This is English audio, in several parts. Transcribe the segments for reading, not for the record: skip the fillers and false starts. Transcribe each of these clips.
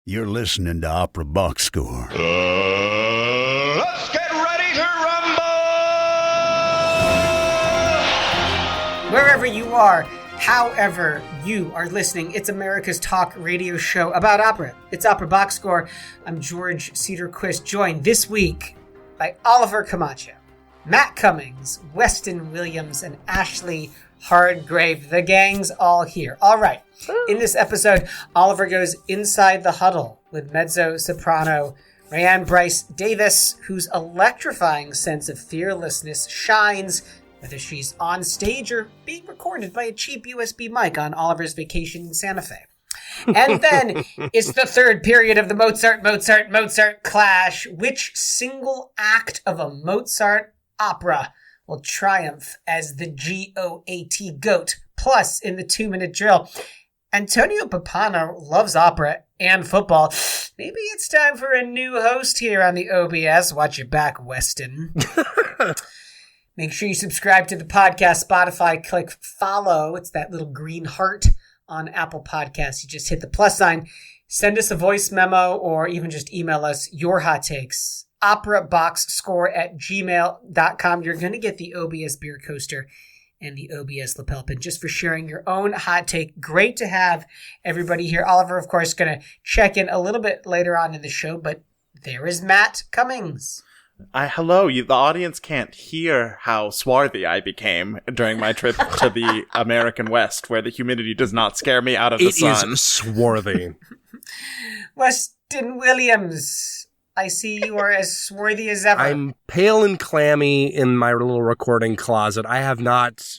You're listening to Opera Box Score. Let's get ready to rumble! Wherever you are, however you are listening, it's America's talk radio show about opera. It's Opera Box Score. I'm George Cedarquist, joined this week by Oliver Camacho, Matt Cummings, Weston Williams, and Ashley Hardgrave. The gang's all here. All right. In this episode, Oliver goes inside the huddle with mezzo-soprano Raehann Bryce-Davis, whose electrifying sense of fearlessness shines whether she's on stage or being recorded by a cheap USB mic on Oliver's vacation in Santa Fe. And then it's the third period of the Mozart clash. Which single act of a Mozart opera will triumph as the G.O.A.T. GOAT? Plus, in the 2-minute drill, Antonio Papano loves opera and football. Maybe it's time for a new host here on the OBS. Watch your back, Weston. Make sure you subscribe to the podcast, Spotify, click follow. It's that little green heart on Apple Podcasts. You just hit the plus sign. Send us a voice memo or even just email us your hot takes. operaboxscore@gmail.com. You're going to get the OBS beer coaster and the OBS lapel pin just for sharing your own hot take. Great to have everybody here. Oliver, of course, going to check in a little bit later on in the show, but there is Matt Cummings. Hello, the audience can't hear how swarthy I became during my trip to the American West, where the humidity does not scare me out of the sun. It is swarthy. Weston Williams, I see you are as swarthy as ever. I'm pale and clammy in my little recording closet. I have not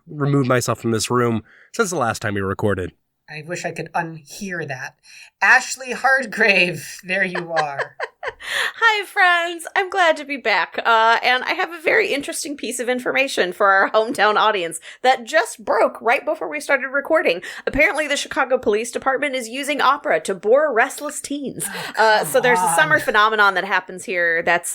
removed myself from this room since the last time we recorded. I wish I could unhear that. Ashley Hardgrave, there you are. Hi, friends. I'm glad to be back. And I have a very interesting piece of information for our hometown audience that just broke right before we started recording. Apparently, the Chicago Police Department is using opera to bore restless teens. So there's a summer phenomenon that happens here that's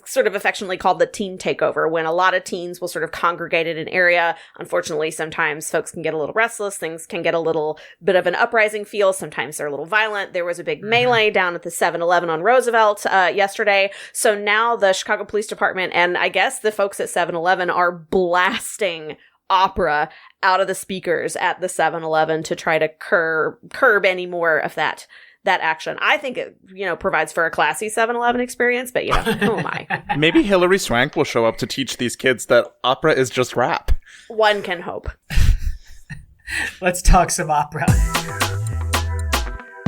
sort of affectionately called the teen takeover, when a lot of teens will sort of congregate in an area. Unfortunately, sometimes folks can get a little restless. Things can get a little bit of an uprising feel. Sometimes they're a little violent. There was a big melee down at the 7-Eleven on Roosevelt yesterday. So now the Chicago Police Department and I guess the folks at 7-Eleven are blasting opera out of the speakers at the 7-Eleven to try to curb any more of that action. I think it, provides for a classy 7-Eleven experience, but oh my. Maybe Hilary Swank will show up to teach these kids that opera is just rap. One can hope. Let's talk some opera.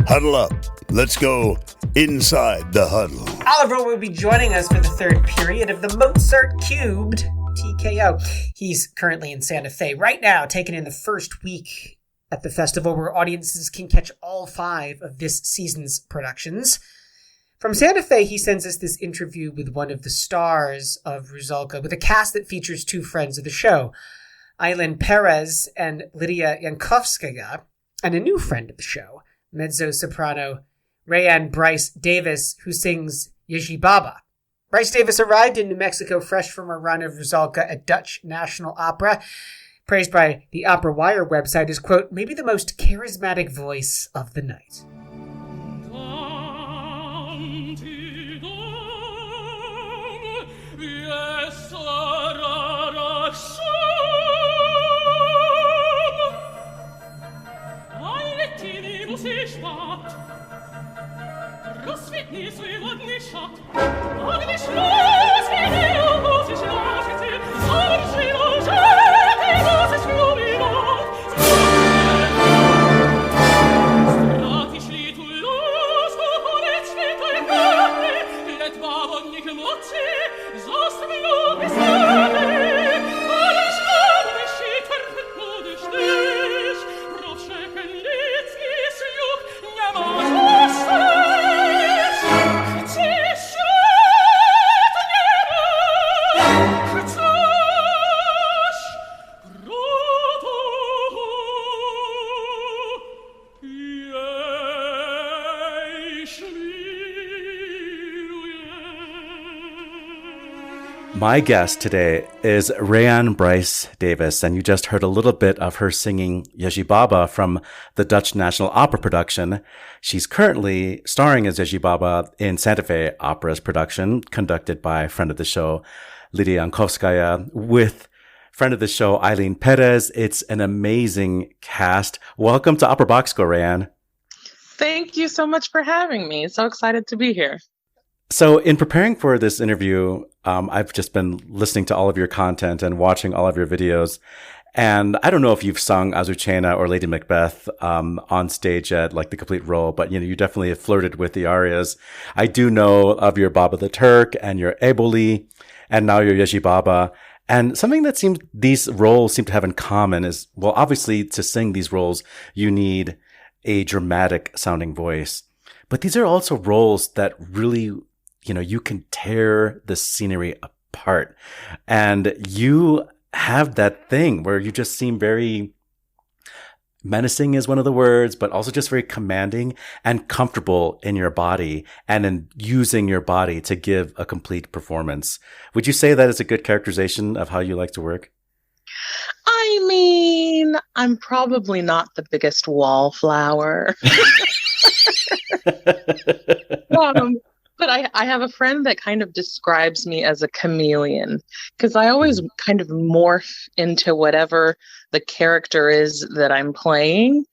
Huddle up. Let's go inside the huddle. Oliver will be joining us for the third period of the Mozart Cubed TKO. He's currently in Santa Fe right now, taking in the first week at the festival where audiences can catch all 5 of this season's productions. From Santa Fe, he sends us this interview with one of the stars of Rusalka, with a cast that features 2 friends of the show, Eileen Perez and Lydia Yankovskaya, and a new friend of the show, mezzo-soprano Raehann Bryce-Davis, who sings Yeji Baba. Bryce-Davis arrived in New Mexico fresh from a run of Rusalka at Dutch National Opera, praised by the Opera Wire website as, quote, maybe the most charismatic voice of the night. My guest today is Raehann Bryce-Davis, and you just heard a little bit of her singing Yeji Baba from the Dutch National Opera production. She's currently starring as Yeji Baba in Santa Fe Opera's production, conducted by friend of the show, Lydia Yankovskaya, with friend of the show, Eileen Perez. It's an amazing cast. Welcome to Opera Box Score, Raehann. Thank you so much for having me. So excited to be here. So in preparing for this interview, I've just been listening to all of your content and watching all of your videos. And I don't know if you've sung Azucena or Lady Macbeth on stage at like the complete role, but you definitely have flirted with the arias. I do know of your Baba the Turk and your Eboli, and now your Yeji Baba. And something that these roles seem to have in common is, well, obviously to sing these roles, you need a dramatic sounding voice. But these are also roles that really, you can tear the scenery apart. And you have that thing where you just seem very menacing is one of the words, but also just very commanding and comfortable in your body and in using your body to give a complete performance. Would you say that is a good characterization of how you like to work? I mean, I'm probably not the biggest wallflower. But I have a friend that kind of describes me as a chameleon, because I always kind of morph into whatever the character is that I'm playing.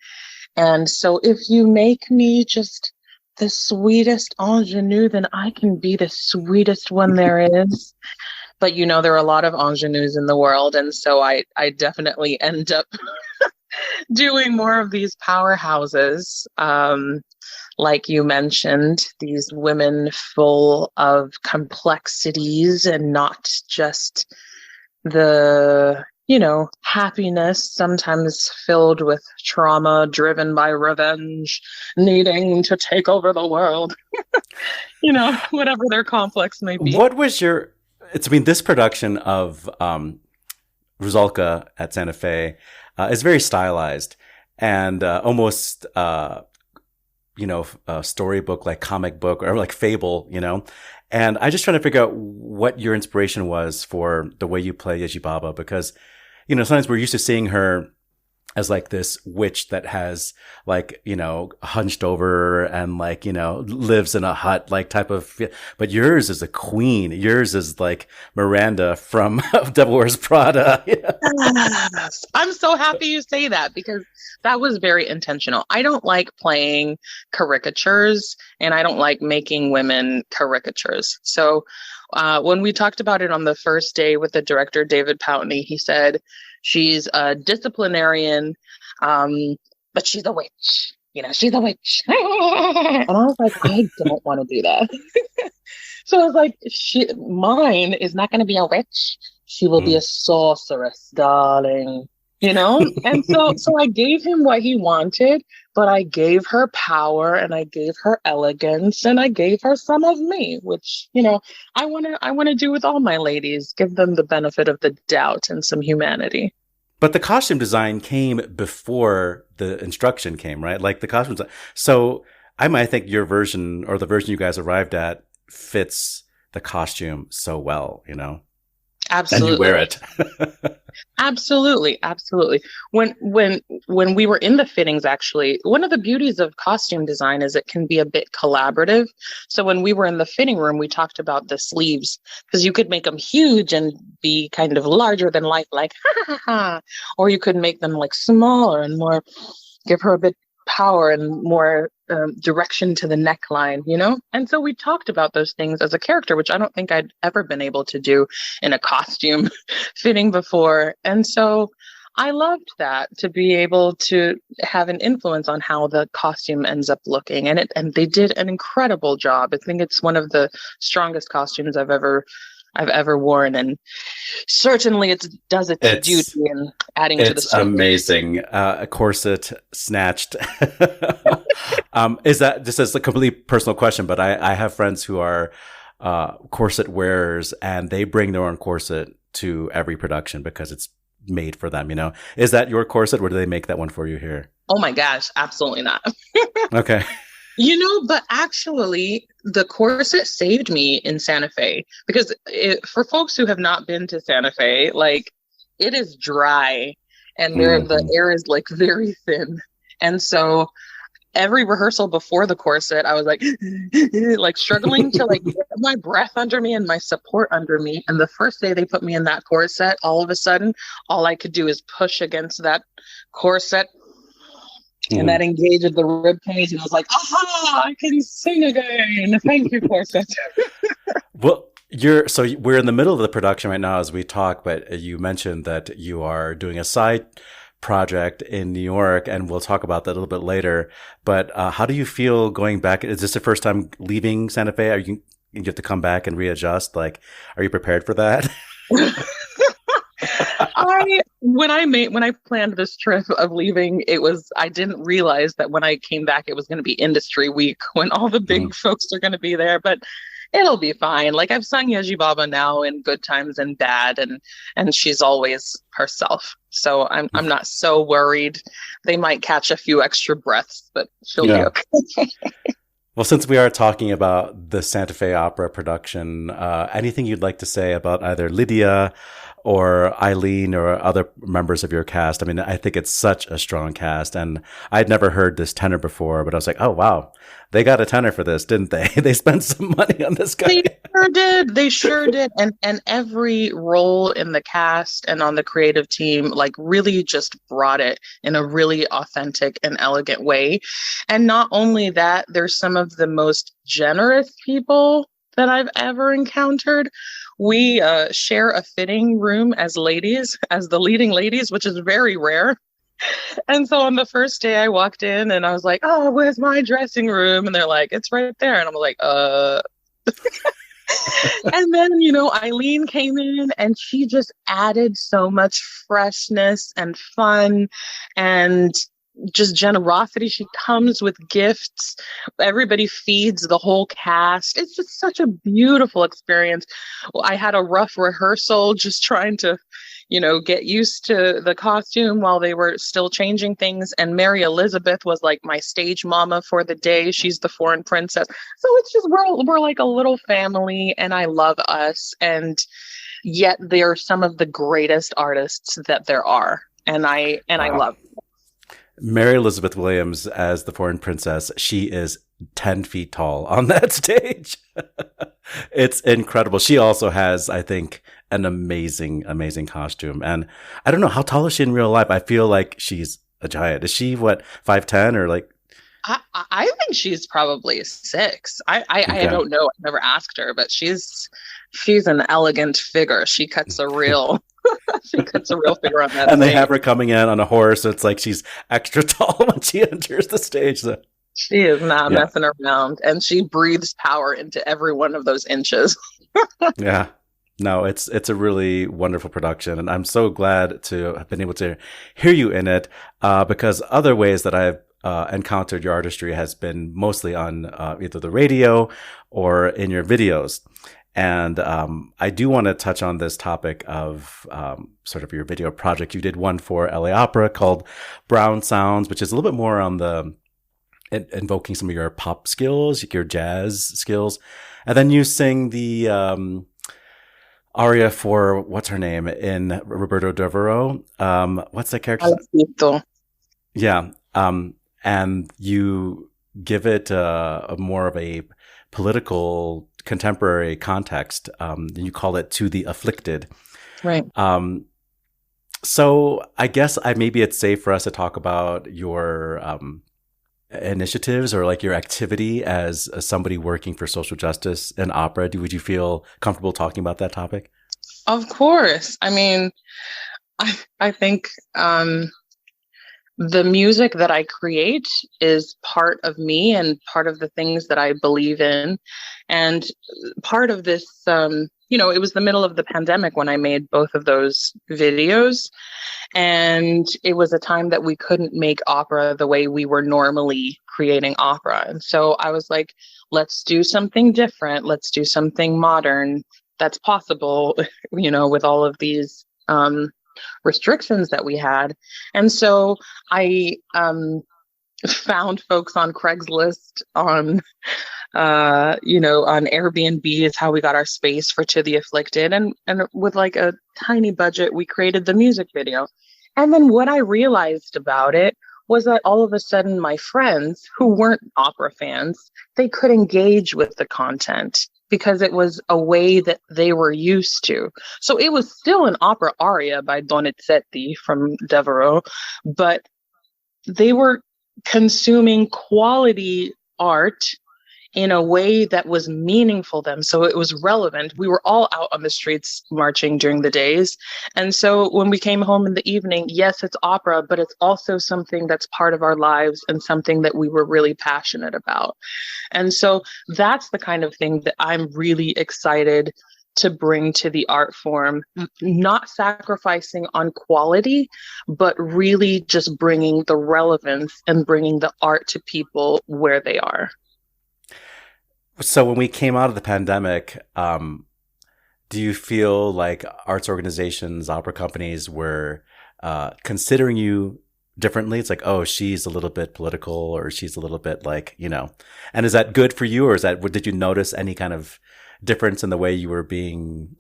And so if you make me just the sweetest ingenue, then I can be the sweetest one there is. But there are a lot of ingenues in the world. And so I definitely end up doing more of these powerhouses. Like you mentioned, these women full of complexities and not just the, happiness, sometimes filled with trauma, driven by revenge, needing to take over the world, whatever their complex may be. What was this production of Rusalka at Santa Fe is very stylized and almost a storybook, like comic book or like fable, and I just trying to figure out what your inspiration was for the way you play Yeji Baba, because, sometimes we're used to seeing her as like this witch that has like, hunched over and like, lives in a hut, like type of, but yours is a queen. Yours is like Miranda from Devil Wears Prada. I'm so happy you say that, because that was very intentional. I don't like playing caricatures, and I don't like making women caricatures. So when we talked about it on the first day with the director, David Poutney, he said, she's a disciplinarian, but she's a witch. She's a witch. And I was like, I don't want to do that. So I was like, mine is not going to be a witch. She will be a sorceress, darling. And so I gave him what he wanted, but I gave her power and I gave her elegance and I gave her some of me, which, I want to do with all my ladies, give them the benefit of the doubt and some humanity. But the costume design came before the instruction came, right? Like the costumes. So I might think your version, or the version you guys arrived at, fits the costume so well, Absolutely. And you wear it. Absolutely. When we were in the fittings, actually, one of the beauties of costume design is it can be a bit collaborative. So when we were in the fitting room, we talked about the sleeves, because you could make them huge and be kind of larger than life, like ha ha ha, or you could make them like smaller and more, give her a bit power and more direction to the neckline, And so we talked about those things as a character, which I don't think I'd ever been able to do in a costume fitting before. And so I loved that, to be able to have an influence on how the costume ends up looking. And they did an incredible job. I think it's one of the strongest costumes I've ever worn, and certainly it does its duty in adding to the story. It's amazing. A corset snatched. Is that just as a completely personal question? But I have friends who are corset wearers, and they bring their own corset to every production because it's made for them. Is that your corset, or do they make that one for you here? Oh my gosh, absolutely not. Okay. But actually, the corset saved me in Santa Fe because for folks who have not been to Santa Fe, like it is dry and the air is like very thin. And so every rehearsal before the corset, I was like, like struggling to like get my breath under me and my support under me. And the first day they put me in that corset, all of a sudden, all I could do is push against that corset. And that engaged the rib cage, and I was like, "Aha! I can sing again! Thank you, corset." Well, we're in the middle of the production right now as we talk, but you mentioned that you are doing a side project in New York, and we'll talk about that a little bit later. But how do you feel going back? Is this the first time leaving Santa Fe? You have to come back and readjust? Like, are you prepared for that? When I planned this trip of leaving, I didn't realize that when I came back, it was going to be industry week when all the big folks are going to be there, but it'll be fine. Like I've sung Yeji Baba now in good times and bad, and she's always herself. So I'm not so worried. They might catch a few extra breaths, but she'll be okay. Well, since we are talking about the Santa Fe Opera production, anything you'd like to say about either Lydia or Eileen or other members of your cast? I mean, I think it's such a strong cast, and I'd never heard this tenor before, but I was like, oh, wow, they got a tenor for this, didn't they? They spent some money on this guy. They sure did. And every role in the cast and on the creative team, like really just brought it in a really authentic and elegant way. And not only that, there's some of the most generous people that I've ever encountered. We share a fitting room as the leading ladies, which is very rare. And so on the first day I walked in and I was like, oh, where's my dressing room? And they're like, it's right there. And I'm like, And then, Eileen came in and she just added so much freshness and fun and just generosity. She comes with gifts. Everybody feeds the whole cast. It's just such a beautiful experience. Well, I had a rough rehearsal just trying to, get used to the costume while they were still changing things. And Mary Elizabeth was like my stage mama for the day. She's the foreign princess. So it's just, we're like a little family, and I love us. And yet they're some of the greatest artists that there are. And I love them. Mary Elizabeth Williams as the foreign princess, she is 10 feet tall on that stage. It's incredible. She also has, I think, an amazing, amazing costume. And I don't know, how tall is she in real life? I feel like she's a giant. Is she, 5'10" or like? I think she's probably 6. I don't know. I've never asked her, but she's an elegant figure. She cuts a real figure on that. And they have her coming in on a horse. So it's like she's extra tall when she enters the stage. So. She is not messing around, and she breathes power into every one of those inches. Yeah. No, it's a really wonderful production, and I'm so glad to have been able to hear you in it, because other ways that I've encountered your artistry has been mostly on either the radio or in your videos. And I do want to touch on this topic of sort of your video project. You did one for LA Opera called Brown Sounds, which is a little bit more on the invoking some of your pop skills, your jazz skills. And then you sing the aria for, what's her name, in Roberto Devereux. What's that character? Alexito. Yeah. And you give it a more of a political contemporary context. And you call it To the Afflicted. Right. So I guess maybe it's safe for us to talk about your initiatives or like your activity as somebody working for social justice in opera. Would you feel comfortable talking about that topic? Of course. I mean, I think the music that I create is part of me and part of the things that I believe in. And part of this, it was the middle of the pandemic when I made both of those videos. And it was a time that we couldn't make opera the way we were normally creating opera. And so I was like, let's do something different. Let's do something modern that's possible, with all of these restrictions that we had. And so I found folks on Craigslist, on on Airbnb is how we got our space for To the Afflicted. And with like a tiny budget, we created the music video. And then what I realized about it was that all of a sudden my friends who weren't opera fans, they could engage with the content because it was a way that they were used to. So it was still an opera aria by Donizetti from Devereux, but they were consuming quality art in a way that was meaningful to them. So it was relevant. We were all out on the streets marching during the days. And so when we came home in the evening, yes, it's opera, but it's also something that's part of our lives and something that we were really passionate about. And so that's the kind of thing that I'm really excited to bring to the art form, not sacrificing on quality, but really just bringing the relevance and bringing the art to people where they are. So when we came out of the pandemic, do you feel like arts organizations, opera companies were considering you differently? It's like, oh, she's a little bit political, or she's a little bit like, and is that good for you? Or did you notice any kind of difference in the way you were being,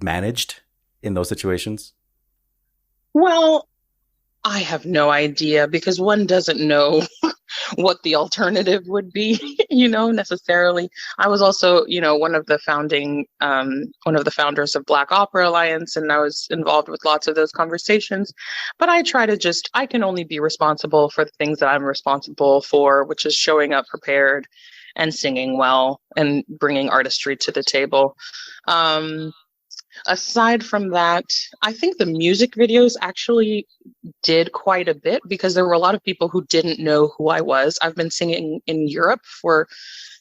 managed in those situations? Well, I have no idea, because one doesn't know what the alternative would be, necessarily. I was also, one of the founders of Black Opera Alliance, and I was involved with lots of those conversations. But I try to I can only be responsible for the things that I'm responsible for, which is showing up prepared and singing well and bringing artistry to the table. Aside from that, I think the music videos actually did quite a bit, because there were a lot of people who didn't know who I was. I've been singing in Europe for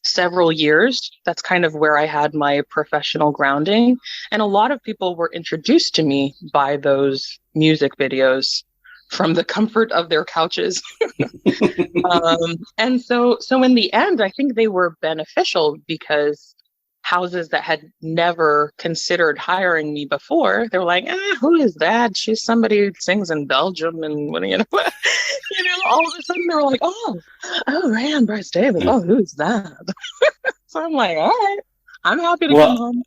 several years. That's kind of where I had my professional grounding. And a lot of people were introduced to me by those music videos from the comfort of their couches. And so in the end, I think they were beneficial, because houses that had never considered hiring me before, they were like, who is that? She's somebody who sings in Belgium. And all of a sudden they were like, oh, Raehann, Bryce-Davis. Oh, who's that? So I'm like, all right, I'm happy to come home.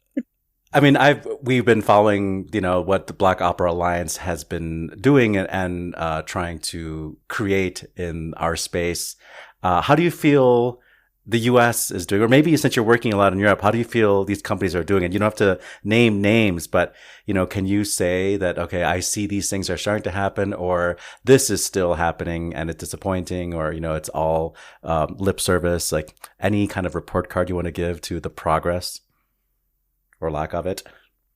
I mean, we've been following, what the Black Opera Alliance has been doing and trying to create in our space. How do you feel the U.S. is doing, or maybe since you're working a lot in Europe, how do you feel these companies are doing it? You don't have to name names, but, can you say that, okay, I see these things are starting to happen, or this is still happening and it's disappointing, or, it's all lip service, like any kind of report card you want to give to the progress or lack of it?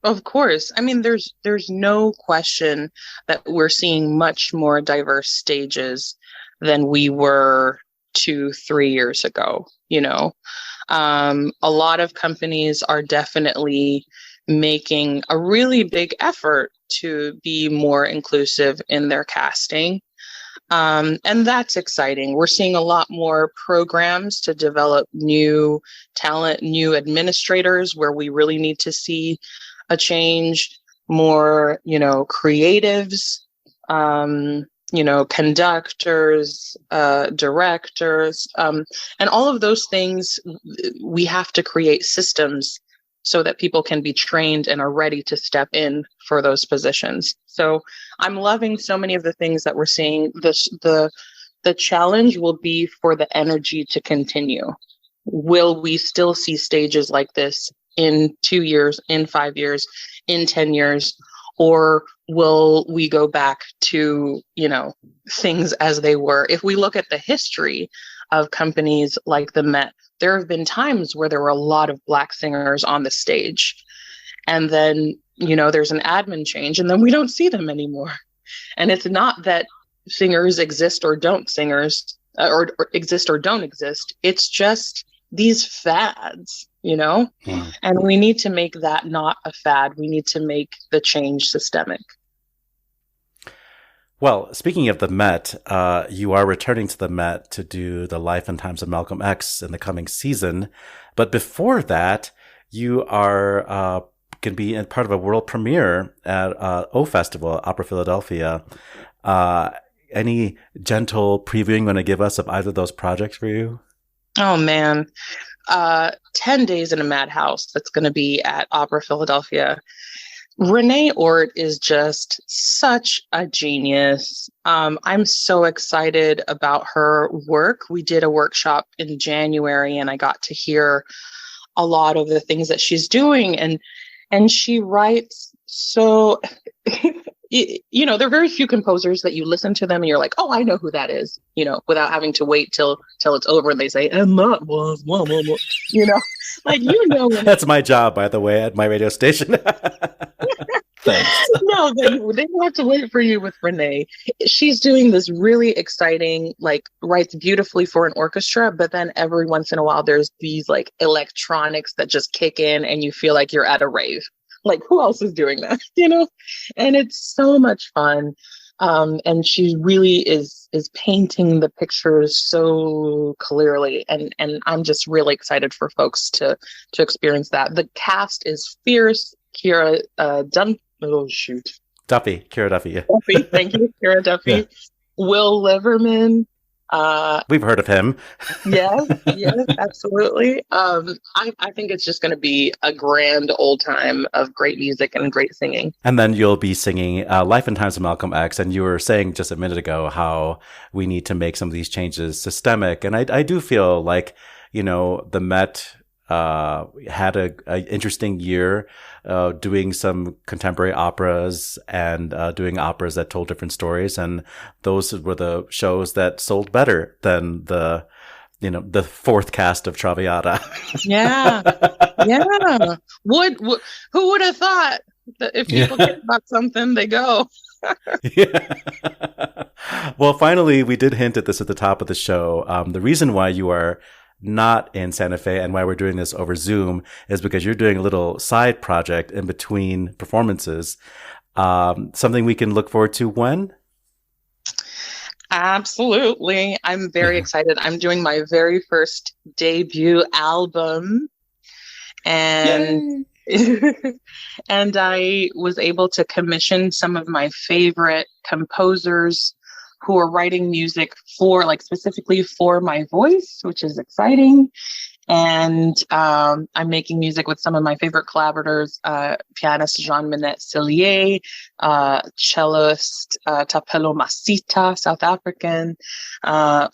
Of course. I mean, there's no question that we're seeing much more diverse stages than we were 2-3 years ago. A lot of companies are definitely making a really big effort to be more inclusive in their casting. And that's exciting. We're seeing a lot more programs to develop new talent, new administrators, where we really need to see a change, more, creatives, conductors, directors, and all of those things. We have to create systems so that people can be trained and are ready to step in for those positions. So I'm loving so many of the things that we're seeing. The challenge will be for the energy to continue. Will we still see stages like this in 2 years, in 5 years, in 10 years? Or will we go back to, things as they were? If we look at the history of companies like the Met, there have been times where there were a lot of Black singers on the stage. And then, there's an admin change, and then we don't see them anymore. And it's not that singers exist or don't or exist or don't exist. It's just these fads, and we need to make that not a fad. We need to make the change systemic. Well, speaking of the Met, you are returning to the Met to do the Life and Times of Malcolm X in the coming season. But before that, you are going to be part of a world premiere at O Festival, Opera Philadelphia. any gentle preview you want to give us of either of those projects for you? Oh, man. 10 Days in a Madhouse, that's going to be at Opera Philadelphia. Renee Ort is just such a genius. I'm so excited about her work. We did a workshop in January, and I got to hear a lot of the things that she's doing. And she writes so... You know, there are very few composers that you listen to them and you're like, oh, I know who that is, you know, without having to wait till it's over and they say, Emma was, you know, like, you know. That's my job, by the way, at my radio station. Thanks. No, they don't have to wait for you with Renee. She's doing this really exciting, like, writes beautifully for an orchestra, but then every once in a while there's these like electronics that just kick in and you feel like you're at a rave. Like, who else is doing that, you know? And it's so much fun. And she really is painting the pictures so clearly. And I'm just really excited for folks to experience that. The cast is fierce. Kira Duffy. Kira Duffy. Yeah. Duffy, thank you, Kira Duffy. Yeah. Will Liverman. We've heard of him. Yes, absolutely. I think it's just going to be a grand old time of great music and great singing. And then you'll be singing Life and Times of Malcolm X. And you were saying just a minute ago how we need to make some of these changes systemic. And I do feel like, you know, the Met had a interesting year doing some contemporary operas and doing operas that told different stories, and those were the shows that sold better than the fourth cast of Traviata. Yeah. Who would have thought that if people care about something, they go? Yeah. Well, finally, we did hint at this at the top of the show. The reason why you are not in Santa Fe and why we're doing this over Zoom is because you're doing a little side project in between performances. Something we can look forward to when? Absolutely. I'm very excited. I'm doing my very first debut album. And and I was able to commission some of my favorite composers who are writing music for, like, specifically for my voice, which is exciting. And I'm making music with some of my favorite collaborators, pianist Jean-Minette Cillier, cellist Tapelo Masita, South African,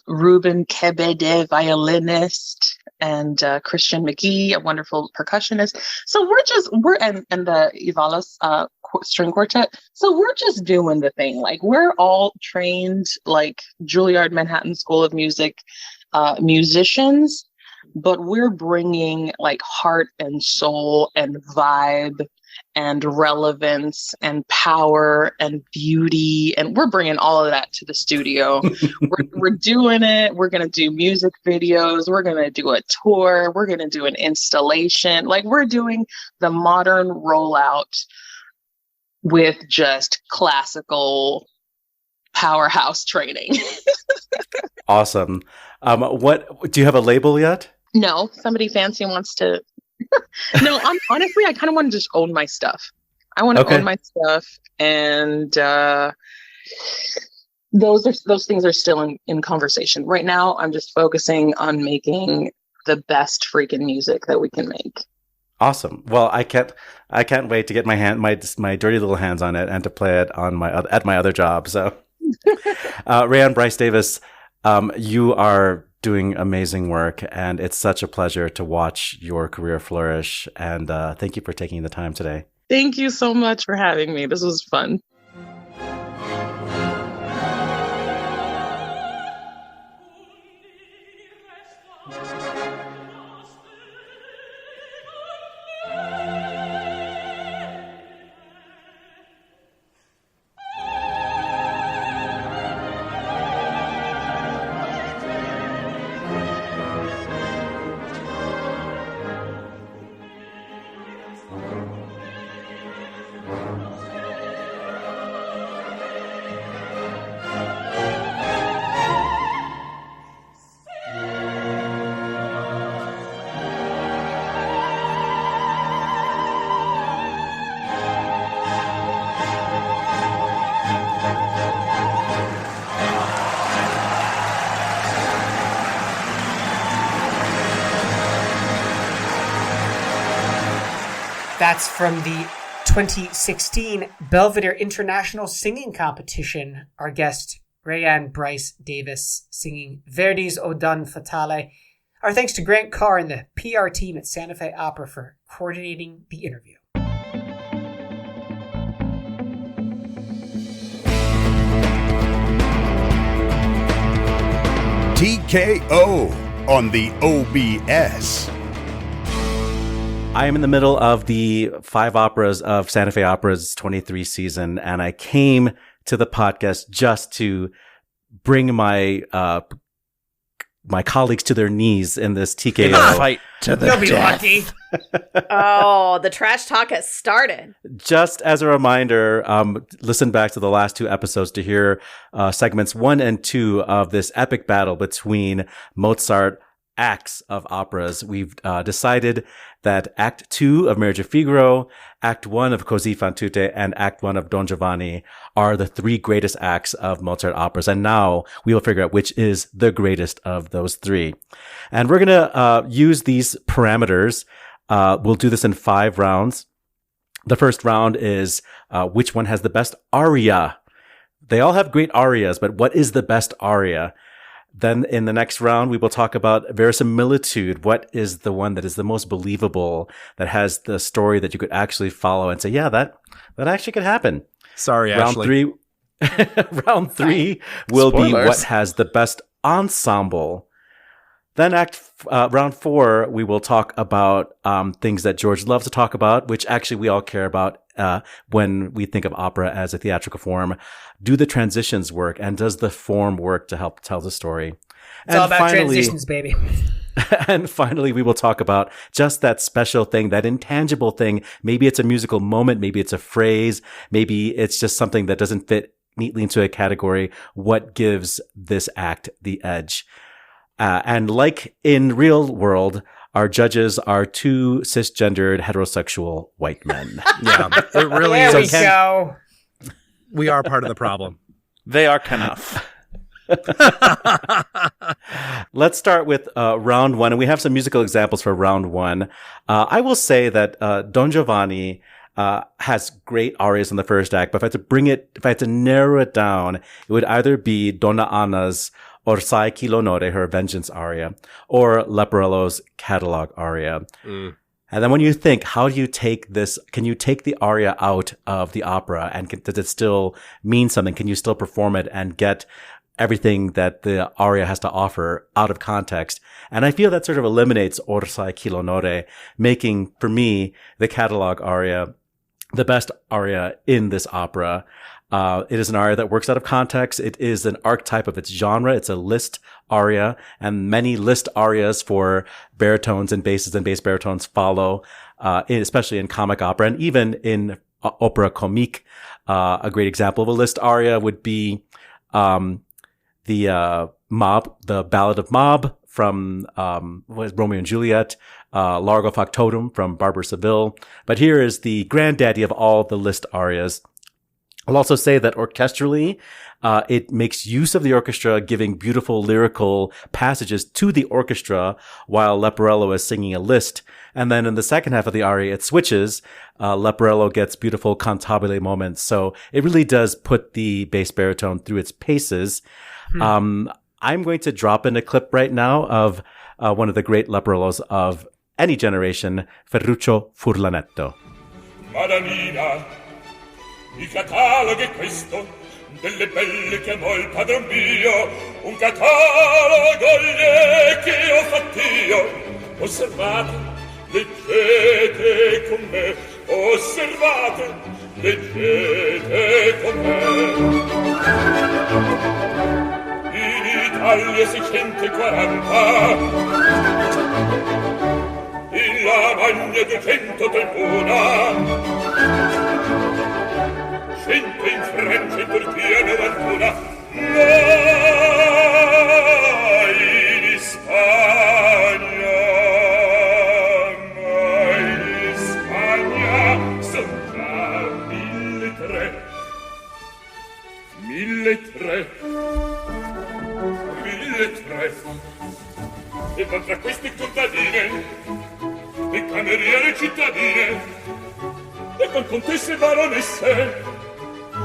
Ruben Kebede, violinist, and Christian McGee, a wonderful percussionist. So we're and the Ivalos string quartet. So we're just doing the thing. Like, we're all trained, like, Juilliard Manhattan School of Music musicians, but we're bringing, like, heart and soul and vibe and relevance and power and beauty, and we're bringing all of that to the studio. we're doing it. We're going to do music videos. We're going to do a tour. We're going to do an installation. Like, we're doing the modern rollout with just classical powerhouse training. Awesome. What do you have a label yet? No, somebody fancy wants to. No, honestly, I kind of want to just own my stuff. I want to own my stuff, and those things are still in conversation. Right now, I'm just focusing on making the best freaking music that we can make. Awesome. Well, I can't wait to get my dirty little hands on it and to play it on at my other job. So, Raehann, Bryce-Davis, you are doing amazing work, and it's such a pleasure to watch your career flourish. And thank you for taking the time today. Thank you so much for having me. This was fun. That's from the 2016 Belvedere International Singing Competition. Our guest, Raehann Bryce-Davis, singing Verdi's O Don Fatale. Our thanks to Grant Carr and the PR team at Santa Fe Opera for coordinating the interview. TKO on the OBS. I am in the middle of the 5 operas of Santa Fe Opera's 23 season, and I came to the podcast just to bring my my colleagues to their knees in this TKO fight to the You'll be death. lucky. Oh, the trash talk has started. Just as a reminder, listen back to the last 2 episodes to hear segments 1 and 2 of this epic battle between Mozart acts of operas. We've decided that Act 2 of Marriage of Figaro, Act 1 of Così fan tutte, and Act 1 of Don Giovanni are the 3 greatest acts of Mozart operas. And now we will figure out which is the greatest of those 3. And we're going to use these parameters. We'll do this in 5 rounds. The first round is which one has the best aria. They all have great arias, but what is the best aria? Then in the next round, we will talk about verisimilitude. What is the one that is the most believable, that has the story that you could actually follow and say, yeah, that actually could happen. Sorry, Round Ashley. 3, round 3 will be Spoilers. what has the best ensemble. Then round 4, we will talk about things that George loves to talk about, which actually we all care about when we think of opera as a theatrical form. Do the transitions work, and does the form work to help tell the story? It's all about transitions, baby. And finally, we will talk about just that special thing, that intangible thing. Maybe it's a musical moment. Maybe it's a phrase. Maybe it's just something that doesn't fit neatly into a category. What gives this act the edge? And like in real world, our judges are 2 cisgendered heterosexual white men. Yeah, it really There we is. go. We are part of the problem. They are Knuff. Let's start with round 1, and we have some musical examples for round 1. I will say that Don Giovanni has great arias in the first act, but if I had to narrow it down, it would either be Donna Anna's Orsai chi l'onore, her vengeance aria, or Leporello's catalog aria. And then when you think, how do you take this? Can you take the aria out of the opera, and does it still mean something? Can you still perform it and get everything that the aria has to offer out of context? And I feel that sort of eliminates Orsai chi l'onore, making, for me, the catalog aria the best aria in this opera. It is an aria that works out of context. It is an archetype of its genre. It's a Liszt aria, and many Liszt arias for baritones and basses and bass baritones follow, especially in comic opera and even in opera comique. A great example of a Liszt aria would be the Ballad of Mob from Romeo and Juliet, Largo Factotum from Barber Seville. But here is the granddaddy of all the Liszt arias. I'll also say that orchestrally, it makes use of the orchestra, giving beautiful lyrical passages to the orchestra while Leporello is singing a Liszt. And then in the second half of the aria, it switches. Leporello gets beautiful cantabile moments. So it really does put the bass baritone through its paces. I'm going to drop in a clip right now of one of the great Leporellos of any generation, Ferruccio Furlanetto. Madamina, il catalogo è questo, delle belle che amò il padron mio, un catalogo che ho fatt'io. Osservate, leggete con me, osservate, leggete con me. In Italia 640, in Lavagna 200 tribuna, 100 in Francia, in Turchia 91, ma in Spagna son già 1.300. 1.300. E tra queste contadine, le cameriere cittadine, e con contesse baronesse,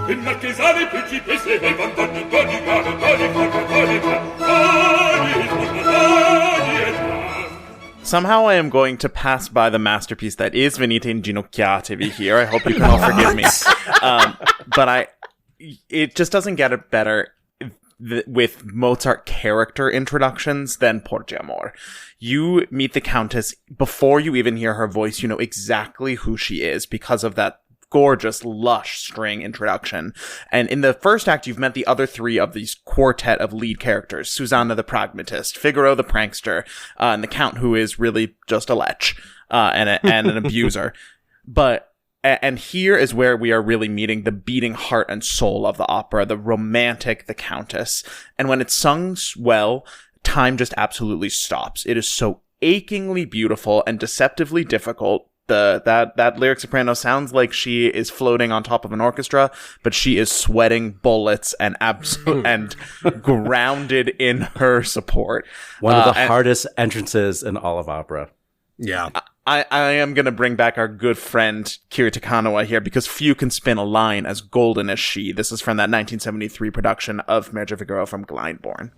e marchesane principesse, e vantaggio d'ogni grado, d'ogni forma, d'ogni età, d'ogni forma, d'ogni età. Somehow I am going to pass by the masterpiece that is Venite in Ginocchiatevi here. I hope you can all forgive me. But it just doesn't get it better with Mozart character introductions than Porge Amor. You meet the Countess before you even hear her voice. You know exactly who she is because of that gorgeous, lush string introduction. And in the first act, you've met the other three of these quartet of lead characters. Susanna the pragmatist, Figaro the prankster, and the Count, who is really just a lech, and an abuser. And here is where we are really meeting the beating heart and soul of the opera, the romantic, the Countess. And when it's sung well, time just absolutely stops. It is so achingly beautiful and deceptively difficult. That lyric soprano sounds like she is floating on top of an orchestra, but she is sweating bullets and and grounded in her support. One of the hardest entrances in all of opera. Yeah. I am going to bring back our good friend Kirita Kanawa here because few can spin a line as golden as she. This is from that 1973 production of Marriage of Figaro from Glyndebourne.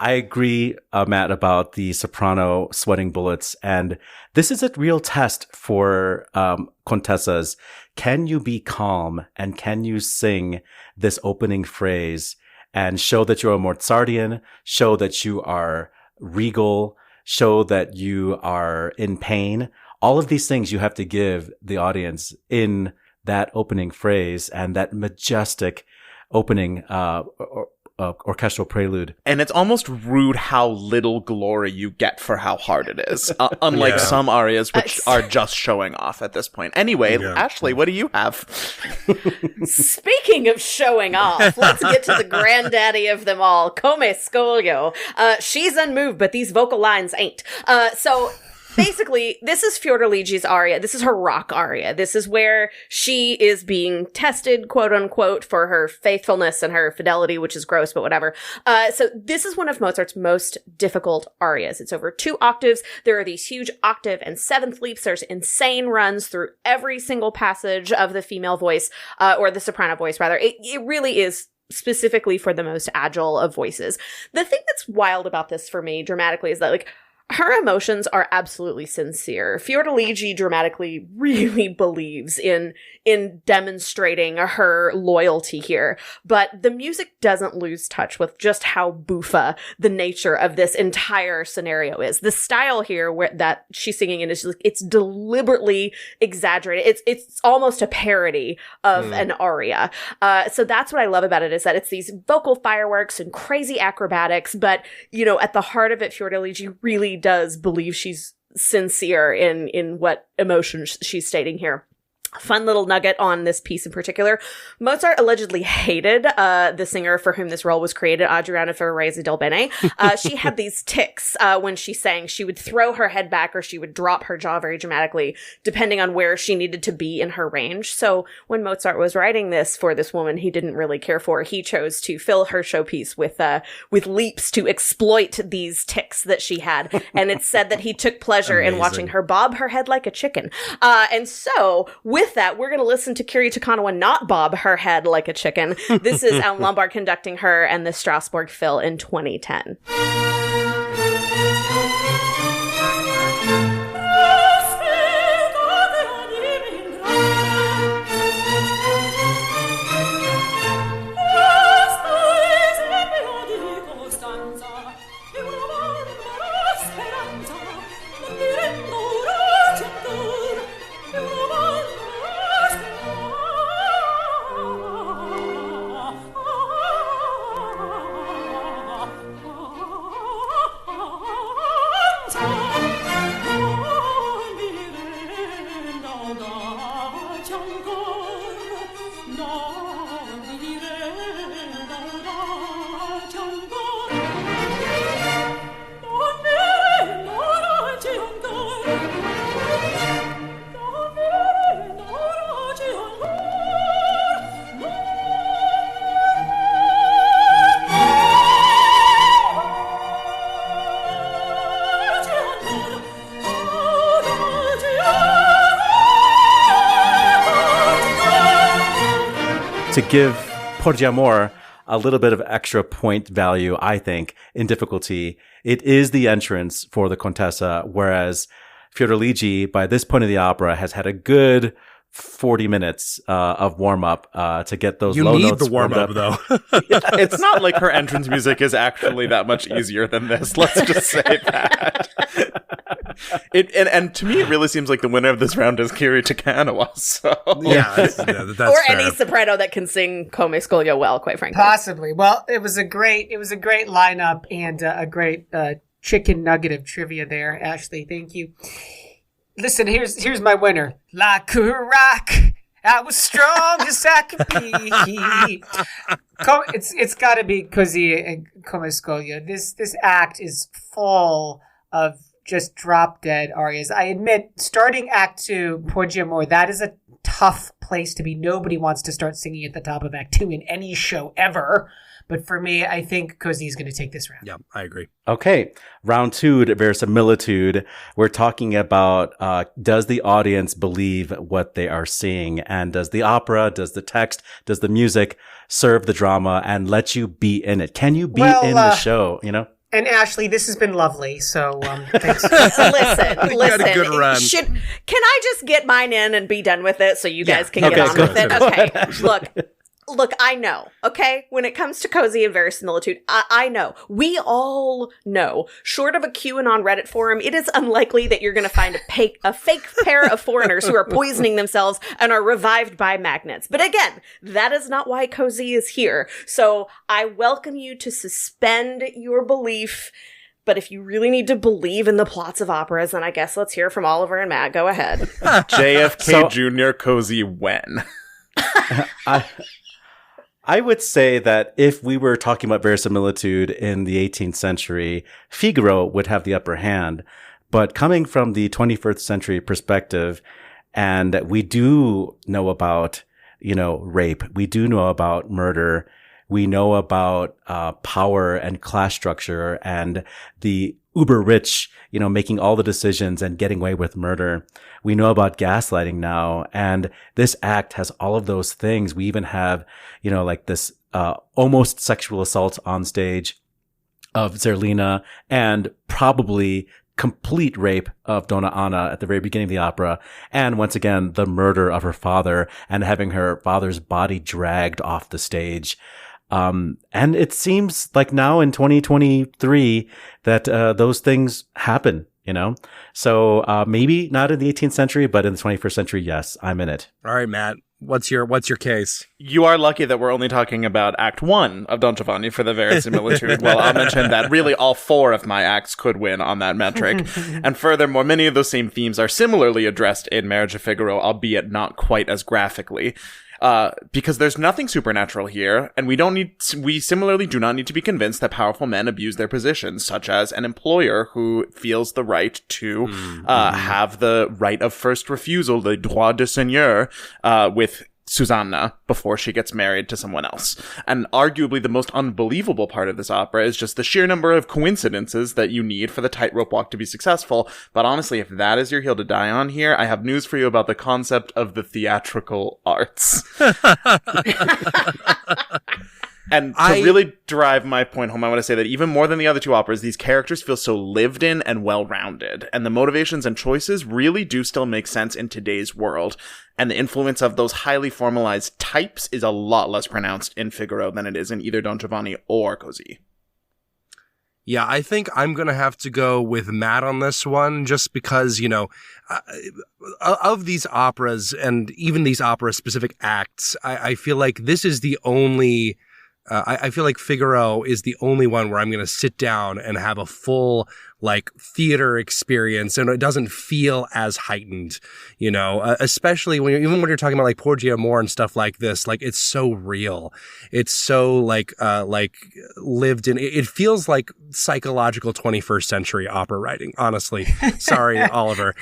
I agree, Matt, about the soprano sweating bullets. And this is a real test for Contessas. Can you be calm and can you sing this opening phrase and show that you're a Mozartian, show that you are regal, show that you are in pain? All of these things you have to give the audience in that opening phrase and that majestic opening orchestral prelude. And it's almost rude how little glory you get for how hard it is, unlike some arias which are just showing off at this point. Anyway, Ashley, what do you have? Speaking of showing off, let's get to the granddaddy of them all, Come Scoglio. She's unmoved, but these vocal lines ain't. So basically, this is Fiordaligi's aria. This is her rock aria. This is where she is being tested, quote unquote, for her faithfulness and her fidelity, which is gross, but whatever. So this is one of Mozart's most difficult arias. It's over 2 octaves. There are these huge octave and seventh leaps. There's insane runs through every single passage of the female voice, or the soprano voice, rather. It really is specifically for the most agile of voices. The thing that's wild about this for me dramatically is that, like, her emotions are absolutely sincere. Fiordaligi dramatically really believes in demonstrating her loyalty here, but the music doesn't lose touch with just how buffa the nature of this entire scenario is. The style here that she's singing in is just, it's deliberately exaggerated. It's almost a parody of an aria. So that's what I love about it, is that it's these vocal fireworks and crazy acrobatics, but, you know, at the heart of it, Fiordaligi really does believe she's sincere in what emotions she's stating here. fun little nugget on this piece in particular. Mozart allegedly hated the singer for whom this role was created, Adriana Ferrarese del Bene. She had these tics when she sang. She would throw her head back or she would drop her jaw very dramatically, depending on where she needed to be in her range. So when Mozart was writing this for this woman he didn't really care for, he chose to fill her showpiece with leaps to exploit these tics that she had. And it's said that he took pleasure in watching her bob her head like a chicken. And so with that, we're going to listen to Kiri Takanawa not bob her head like a chicken. This is Alan Lombard conducting her and the Strasbourg Phil in 2010. To give Porti Amor a little bit of extra point value, I think, in difficulty, it is the entrance for the Contessa, whereas Fiordiligi, by this point of the opera, has had a good 40 minutes of warm-up to get those low notes. You need the warm-up, though. It's not like her entrance music is actually that much easier than this. Let's just say that. And to me, it really seems like the winner of this round is Kiri Takanawa. So that's or fair. any soprano that can sing Come Scoglio well, quite frankly. Possibly. Well, it was a great lineup and a great chicken nugget of trivia there, Ashley. Thank you. Listen, here's my winner. Like a rock, I was strong as I could be. It's got to be Così and Come Scoglio. This act is full of just drop dead arias. I admit, starting Act 2, Porti Amor, that is a tough place to be. Nobody wants to start singing at the top of Act 2 in any show ever. But for me, I think Così is going to take this round. Yeah, I agree. Okay, round 2, verisimilitude. We're talking about does the audience believe what they are seeing? And does the opera, does the text, does the music serve the drama and let you be in it? Can you be in the show, you know? And Ashley, this has been lovely. So thanks. Listen. Got a good run. Can I just get mine in and be done with it so you guys can get on go with it? ahead. Okay, Look, I know, okay? When it comes to Così and verisimilitude, I know. We all know. Short of a QAnon Reddit forum, it is unlikely that you're going to find a fake pair of foreigners who are poisoning themselves and are revived by magnets. But again, that is not why Così is here. So I welcome you to suspend your belief. But if you really need to believe in the plots of operas, then I guess let's hear from Oliver and Matt. Go ahead. JFK Jr. Così when? I would say that if we were talking about verisimilitude in the 18th century, Figaro would have the upper hand. But coming from the 21st century perspective, and we do know about, rape, we do know about murder, we know about power and class structure and the uber rich, making all the decisions and getting away with murder. We know about gaslighting now. And this act has all of those things. We even have, like this almost sexual assault on stage of Zerlina and probably complete rape of Donna Anna at the very beginning of the opera. And once again, the murder of her father and having her father's body dragged off the stage. And it seems like now in 2023 that those things happen, So maybe not in the 18th century, but in the 21st century, yes, I'm in it. All right, Matt. What's your case? You are lucky that we're only talking about Act 1 of Don Giovanni for the verisimilitude. Well, I'll mention that really all 4 of my acts could win on that metric. And furthermore, many of those same themes are similarly addressed in Marriage of Figaro, albeit not quite as graphically. Because there's nothing supernatural here, and we similarly do not need to be convinced that powerful men abuse their positions, such as an employer who feels the right to have the right of first refusal, the droit de seigneur, with Susanna before she gets married to someone else. And arguably the most unbelievable part of this opera is just the sheer number of coincidences that you need for the tightrope walk to be successful. But honestly, if that is your hill to die on here, I have news for you about the concept of the theatrical arts. And to really drive my point home, I want to say that even more than the other 2 operas, these characters feel so lived in and well-rounded. And the motivations and choices really do still make sense in today's world. And the influence of those highly formalized types is a lot less pronounced in Figaro than it is in either Don Giovanni or Così. Yeah, I think I'm going to have to go with Matt on this one, just because, of these operas and even these opera-specific acts, I feel like this is the only... I feel like Figaro is the only one where I'm going to sit down and have a full, theater experience, and it doesn't feel as heightened, especially when you're talking about, Porgy Amor and stuff like this. It's so real. It's so, lived in. It feels like psychological 21st century opera writing, honestly. Sorry, Oliver.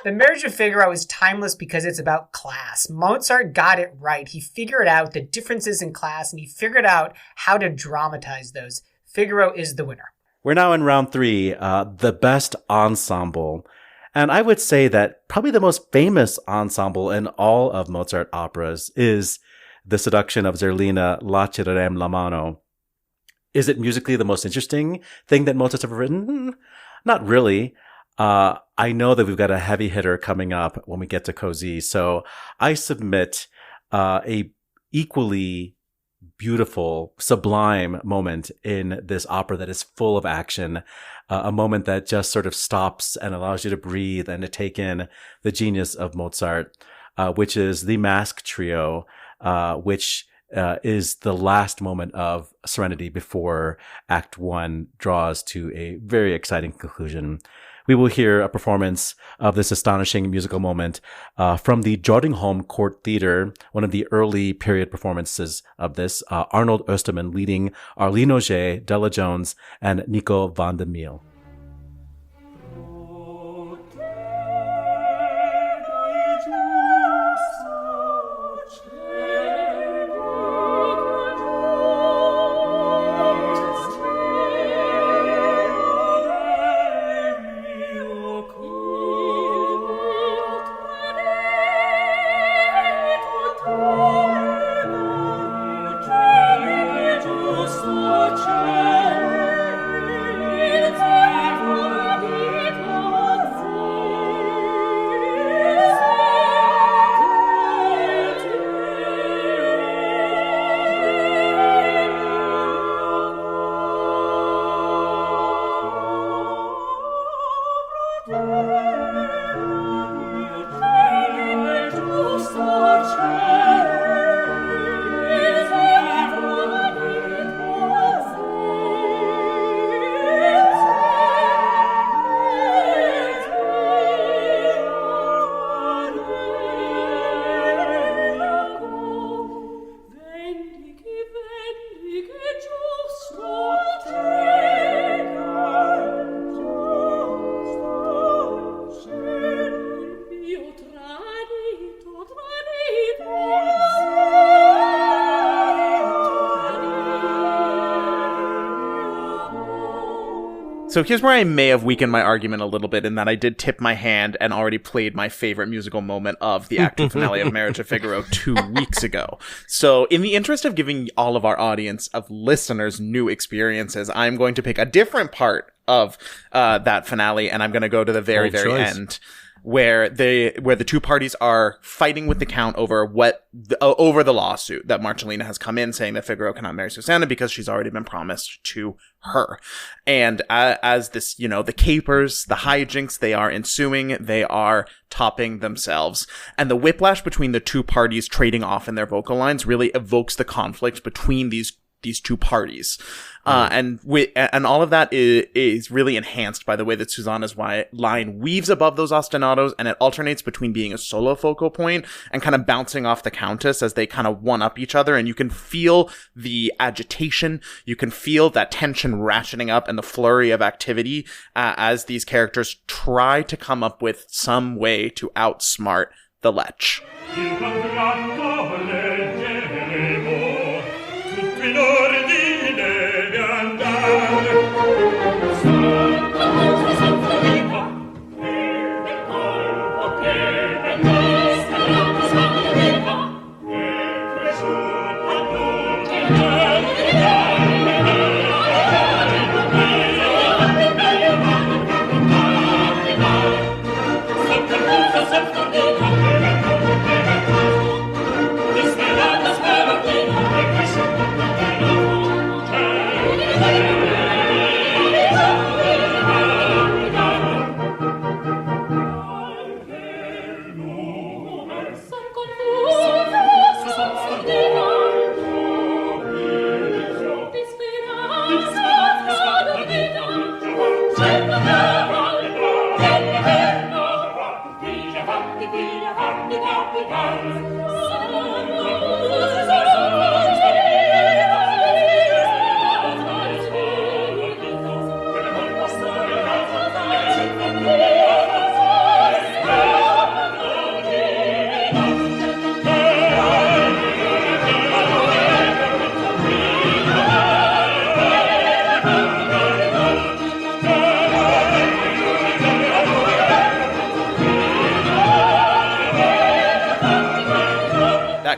The Marriage of Figaro is timeless because it's about class. Mozart got it right. He figured out the differences in class, and he figured out how to dramatize those. Figaro is the winner. We're now in round 3, the best ensemble. And I would say that probably the most famous ensemble in all of Mozart operas is The Seduction of Zerlina, Lacererem la mano. Is it musically the most interesting thing that Mozart's ever written? Not really. I know that we've got a heavy hitter coming up when we get to Così, so I submit a equally beautiful, sublime moment in this opera that is full of action, a moment that just sort of stops and allows you to breathe and to take in the genius of Mozart, which is the Mask Trio, which is the last moment of Serenity before Act 1 draws to a very exciting conclusion. We will hear a performance of this astonishing musical moment from the Jotunheim Court Theater, one of the early period performances of this. Arnold Osterman leading Arlene Auger, Della Jones, and Nico van der Meel. So here's where I may have weakened my argument a little bit in that I did tip my hand and already played my favorite musical moment of the Act 2 finale of Marriage of Figaro 2 weeks ago. So in the interest of giving all of our audience of listeners new experiences, I'm going to pick a different part of that finale, and I'm going to go to the very, very end. where the two parties are fighting with the Count over over the lawsuit that Marcellina has come in saying that Figaro cannot marry Susanna because she's already been promised to her. And as this, the capers, the hijinks, they are ensuing, they are topping themselves. And the whiplash between the two parties trading off in their vocal lines really evokes the conflict between these two parties. And all of that is really enhanced by the way that Susanna's line weaves above those ostinatos, and it alternates between being a solo focal point and kind of bouncing off the Countess as they kind of one-up each other, and you can feel the agitation, you can feel that tension ratcheting up and the flurry of activity as these characters try to come up with some way to outsmart the Lech. In ordine di andare e colpo che nel nostro salviva e cresciuta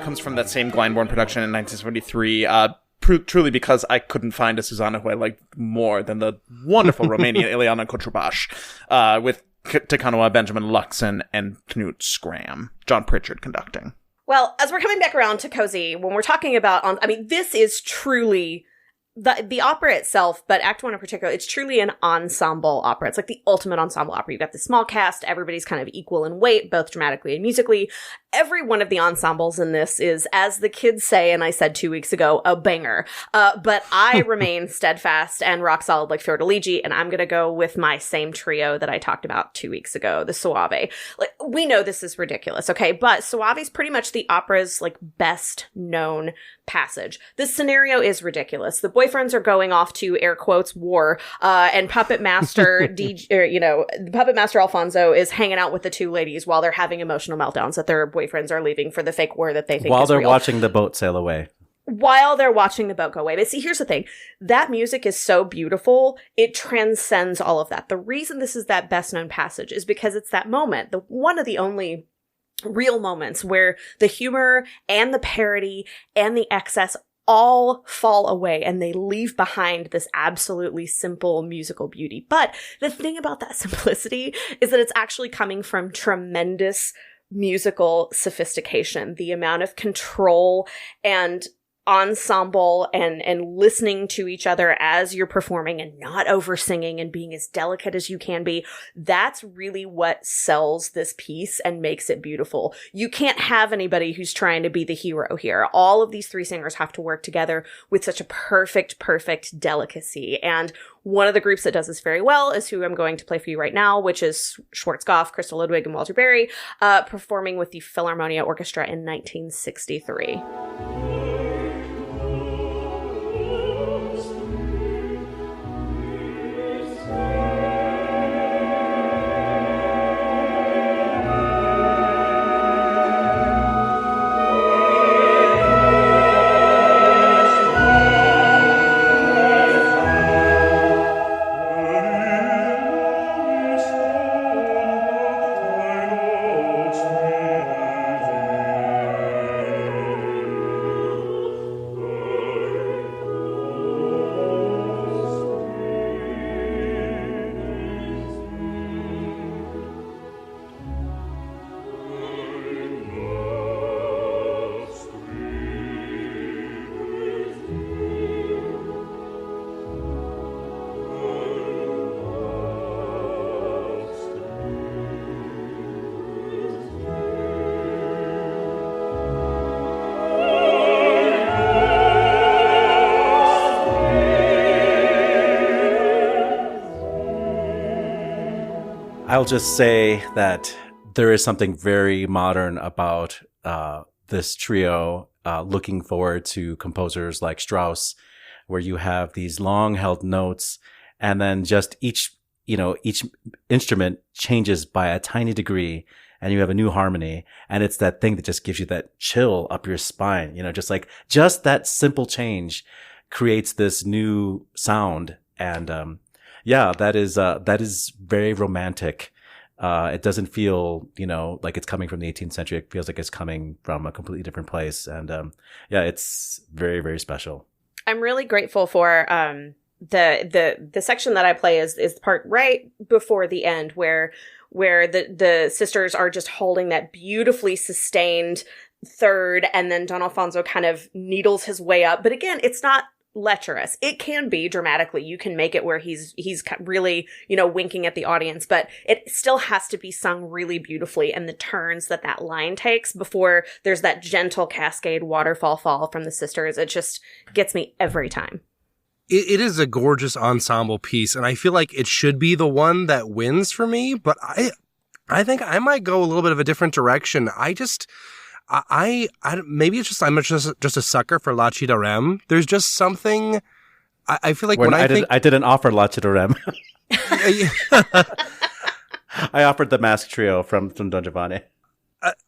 Comes from that same Glyndebourne production in 1973, truly because I couldn't find a Susanna who I liked more than the wonderful Romanian Ileana Cotrubas, with Takanoa, Benjamin Luxon, and Knut Scram. John Pritchard conducting. Well, as we're coming back around to Cozy, when we're talking about, this is truly the opera itself, but Act 1 in particular, it's truly an ensemble opera. It's like the ultimate ensemble opera. You've got the small cast, everybody's kind of equal in weight, both dramatically and musically. Every one of the ensembles in this is, as the kids say, and I said 2 weeks ago, a banger. But I remain steadfast and rock solid like Fiordiligi, and I'm gonna go with my same trio that I talked about 2 weeks ago, the Soave. Like, we know this is ridiculous, okay? But Soave's pretty much the opera's, best known passage. This scenario is ridiculous. The boyfriends are going off to, air quotes, war, and Puppet Master, Puppet Master Alfonso is hanging out with the two ladies while they're having emotional meltdowns that their boyfriends are leaving for the fake war that they think while is they're real. watching the boat sail away. While they're watching the boat go away. But see, here's the thing. That music is so beautiful, it transcends all of that. The reason this is that best known passage is because it's that moment, one of the only real moments where the humor and the parody and the excess all fall away and they leave behind this absolutely simple musical beauty. But the thing about that simplicity is that it's actually coming from tremendous musical sophistication. The amount of control and ensemble and listening to each other as you're performing and not over singing and being as delicate as you can be, that's really what sells this piece and makes it beautiful. You can't have anybody who's trying to be the hero here. All of these three singers have to work together with such a perfect delicacy. And one of the groups that does this very well is who I'm going to play for you right now, which is Schwarzkopf, Crystal Ludwig, and Walter Berry, performing with the Philharmonia Orchestra in 1963. I'll just say that there is something very modern about this trio. Looking forward to composers like Strauss, where you have these long held notes, and then just each instrument changes by a tiny degree, and you have a new harmony. And it's that thing that just gives you that chill up your spine. Just that simple change creates this new sound. And that is very romantic. It doesn't feel, like it's coming from the 18th century. It feels like it's coming from a completely different place. And it's very, very special. I'm really grateful for the section that I play is the part right before the end where the sisters are just holding that beautifully sustained third, and then Don Alfonso kind of needles his way up. But again, it's not lecherous. It can be dramatically. You can make it where he's really, winking at the audience, but it still has to be sung really beautifully. And the turns that line takes before there's that gentle cascade waterfall fall from the sisters, it just gets me every time. It is a gorgeous ensemble piece, and I feel like it should be the one that wins for me, but I think I might go a little bit of a different direction. I maybe it's just I'm just a sucker for La Ci do Rem. There's just something I feel like when I didn't offer La Ci do Rem. I offered the Masked Trio from Don Giovanni.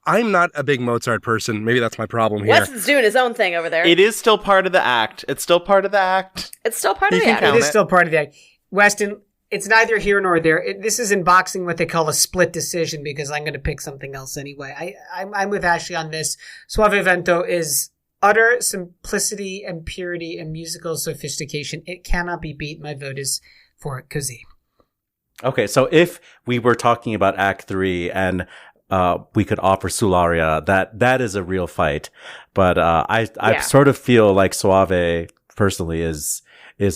I'm not a big Mozart person. Maybe that's my problem here. Weston's doing his own thing over there. It is still part of the act. It's still part of the act. It is still part of the act. Weston, it's neither here nor there. This is in boxing what they call a split decision, because I'm going to pick something else anyway. I'm with Ashley on this. Suave Vento is utter simplicity and purity and musical sophistication. It cannot be beat. My vote is for Così. Okay, so if we were talking about Act 3 and we could offer Sularia, that is a real fight. But I sort of feel like Suave personally is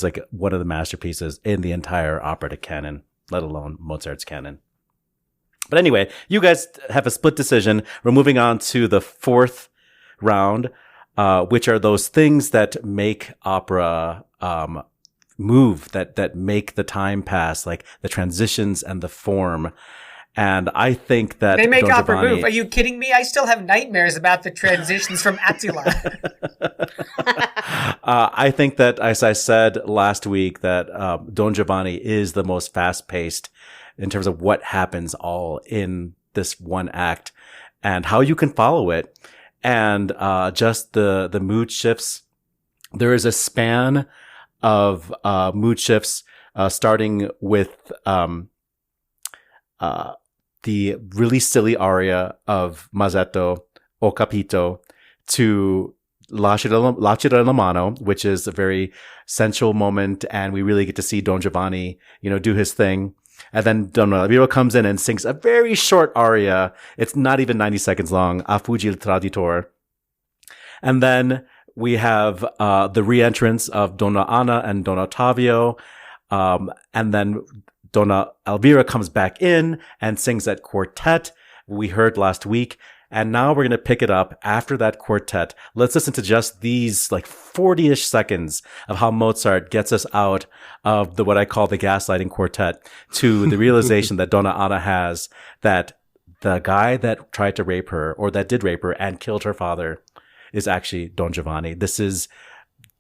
like one of the masterpieces in the entire operatic canon, let alone Mozart's canon. But anyway, you guys have a split decision. We're moving on to the fourth round, which are those things that make opera move, that make the time pass, like the transitions and the form. And I think that they make Don opera Giovanni... move. Are you kidding me? I still have nightmares about the transitions from Attila. I think that, as I said last week, that Don Giovanni is the most fast-paced in terms of what happens all in this one act and how you can follow it, and just the mood shifts. There is a span of mood shifts starting with the really silly aria of Mazzetto, O Capito, to Lacera la mano, which is a very sensual moment, and we really get to see Don Giovanni, do his thing. And then Don Alviro comes in and sings a very short aria. It's not even 90 seconds long, A Fuggi il Traditor. And then we have the re-entrance of Donna Anna and Don Ottavio, and then Donna Elvira comes back in and sings that quartet we heard last week. And now we're going to pick it up after that quartet. Let's listen to just these like 40-ish seconds of how Mozart gets us out of what I call the gaslighting quartet to the realization that Donna Anna has that the guy that tried to rape her, or that did rape her and killed her father, is actually Don Giovanni. This is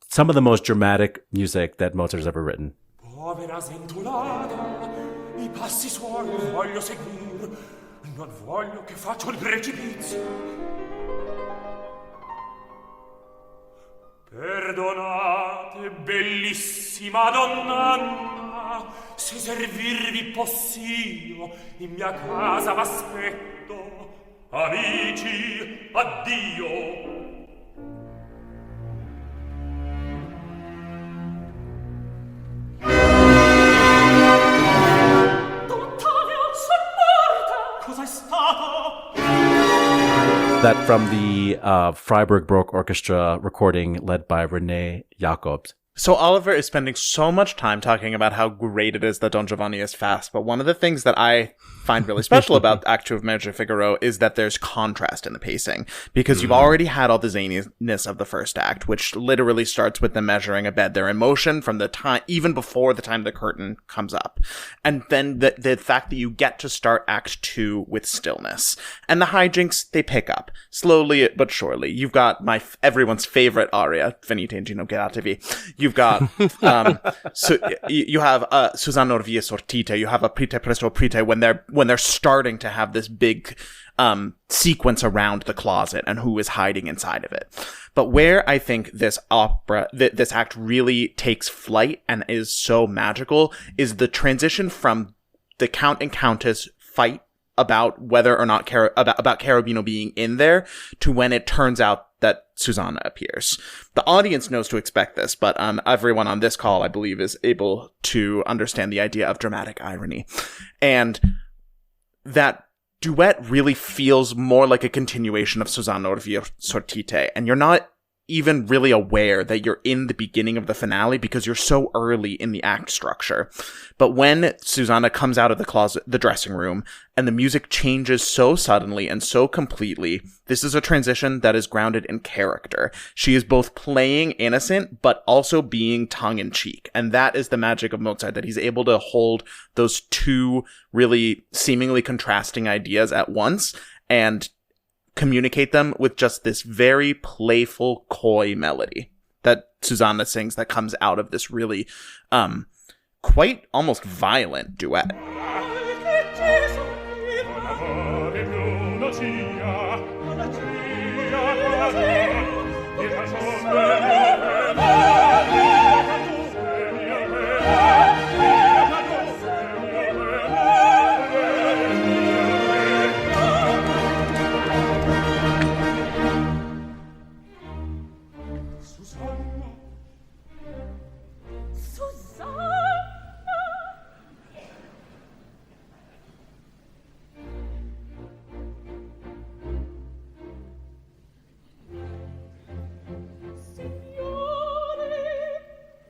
some of the most dramatic music that Mozart has ever written. Povera sventolata, I passi suoi voglio seguir, non voglio che faccia il precipizio. Perdonate, bellissima donna Anna, se servirvi possio, in mia casa v'aspetto. Amici, addio. That from the Freiburg Baroque Orchestra recording led by René Jacobs. So Oliver is spending so much time talking about how great it is that Don Giovanni is fast, but one of the things that I find really special about Act 2 of Marriage of Figaro is that there's contrast in the pacing, because you've already had all the zaniness of the first act, which literally starts with them measuring a bed. They're in motion from the time, even before the time the curtain comes up. And then the fact that you get to start Act 2 with stillness. And the hijinks, they pick up, slowly but surely. You've got everyone's favorite aria, Venite in Gino Geratevi. You've got, you have Susanna Orvie Sortite, you have a Prite Presto Prite when they're starting to have this big sequence around the closet and who is hiding inside of it. But where I think this opera, this act really takes flight and is so magical is the transition from the Count and Countess fight about whether or not about Cherubino being in there to when it turns out that Susanna appears. The audience knows to expect this, but everyone on this call, I believe, is able to understand the idea of dramatic irony. And that duet really feels more like a continuation of Susanna Orvie Sortite, and you're not even really aware that you're in the beginning of the finale because you're so early in the act structure. But when Susanna comes out of the dressing room, and the music changes so suddenly and so completely, this is a transition that is grounded in character. She is both playing innocent, but also being tongue-in-cheek. And that is the magic of Mozart, that he's able to hold those two really seemingly contrasting ideas at once, and communicate them with just this very playful, coy melody that Susanna sings that comes out of this really, quite almost violent duet.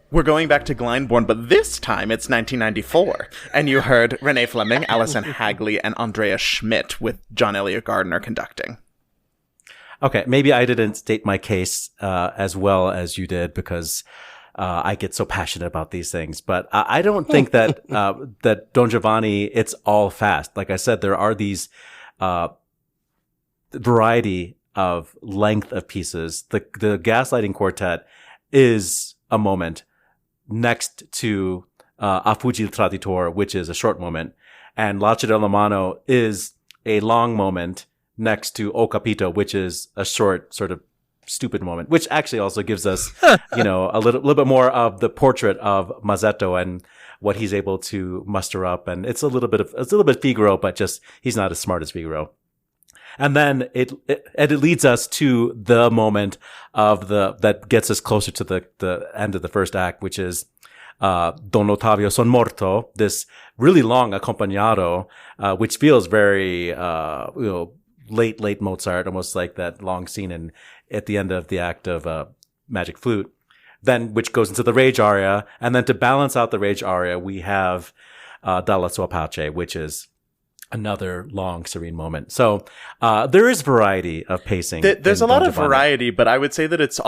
We're going back to Glyndebourne, but this time it's 1994, and you heard Renee Fleming, Alison Hagley, and Andrea Schmidt with John Elliott Gardner conducting. Okay, maybe I didn't state my case as well as you did, because I get so passionate about these things. But I don't think that that Don Giovanni, it's all fast. Like I said, there are these variety of length of pieces. The Gaslighting Quartet is a moment next to A Fuggi il Traditor, which is a short moment, and La Città della Mano is a long moment next to O Capito, which is a short, sort of stupid moment, which actually also gives us, a little bit more of the portrait of Mazzetto and what he's able to muster up. And it's a little bit Figaro, but just he's not as smart as Figaro. And then it leads us to the moment of that gets us closer to the end of the first act, which is Don Ottavio son morto, this really long accompagnato, which feels very late Mozart, almost like that long scene at the end of the act of Magic Flute. Then which goes into the Rage aria, and then to balance out the Rage aria, we have Dalla sua pace, which is another long, serene moment. So there is variety of pacing. There's a lot of variety, but I would say that it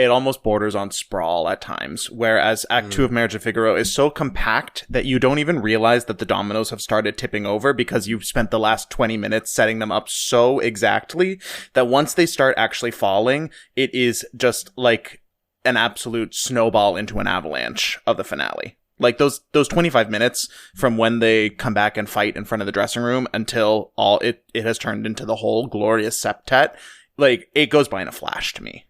almost borders on sprawl at times, whereas Act 2 of Marriage of Figaro is so compact that you don't even realize that the dominoes have started tipping over, because you've spent the last 20 minutes setting them up so exactly that once they start actually falling, it is just like an absolute snowball into an avalanche of the finale. Like those 25 minutes from when they come back and fight in front of the dressing room until it has turned into the whole glorious septet, like it goes by in a flash to me.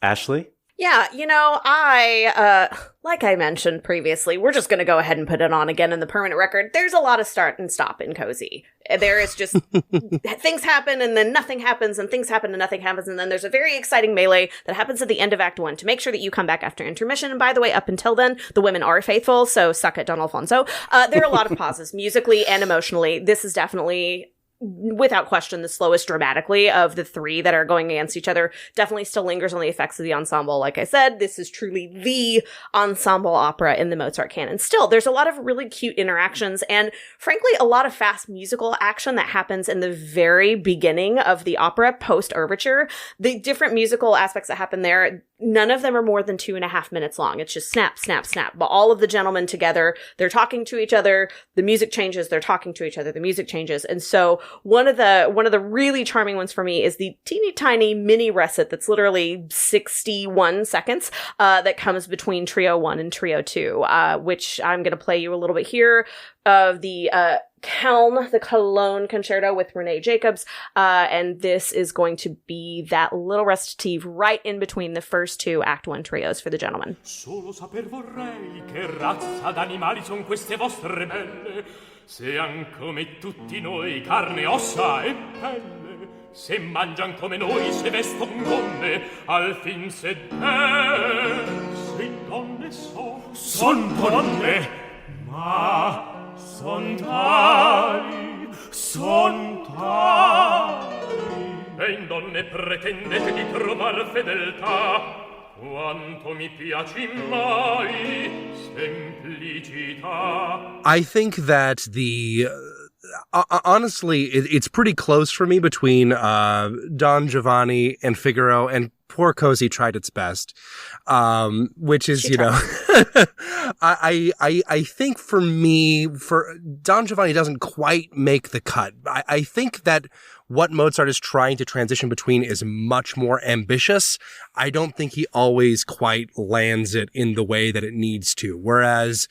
Ashley? Yeah, I, like I mentioned previously, we're just going to go ahead and put it on again in the permanent record. There's a lot of start and stop in Cozy. There is just things happen and then nothing happens, and things happen and nothing happens. And then there's a very exciting melee that happens at the end of Act 1 to make sure that you come back after intermission. And by the way, up until then, the women are faithful. So suck it, Don Alfonso. There are a lot of pauses musically and emotionally. This is definitely without question, the slowest dramatically of the three that are going against each other. Definitely still lingers on the effects of the ensemble. Like I said, this is truly the ensemble opera in the Mozart canon. Still, there's a lot of really cute interactions and, frankly, a lot of fast musical action that happens in the very beginning of the opera, post-overture. The different musical aspects that happen there, none of them are more than 2.5 minutes long. It's just snap, snap, snap. But all of the gentlemen together, they're talking to each other, the music changes, they're talking to each other, the music changes. And so one of the really charming ones for me is the teeny tiny mini recit that's literally 61 seconds that comes between Trio 1 and Trio 2, which I'm going to play you a little bit here of the the Cologne Concerto with Renee Jacobs, and this is going to be that little recitative right in between the first two Act 1 trios for the gentlemen. Solo saper vorrei che razza d'animali son queste vostre belle, sean come tutti noi carne, ossa e pelle, se mangian come noi, se veston gonne, al fin se donne son donne, ma son tali, e in donne pretendete di trovar fedeltà, quanto mi piaci mai semplicità. I think that honestly, it's pretty close for me between Don Giovanni and Figaro, and poor Cozy tried its best, which is, I think for me, for Don Giovanni doesn't quite make the cut. I think that what Mozart is trying to transition between is much more ambitious. I don't think he always quite lands it in the way that it needs to. Whereas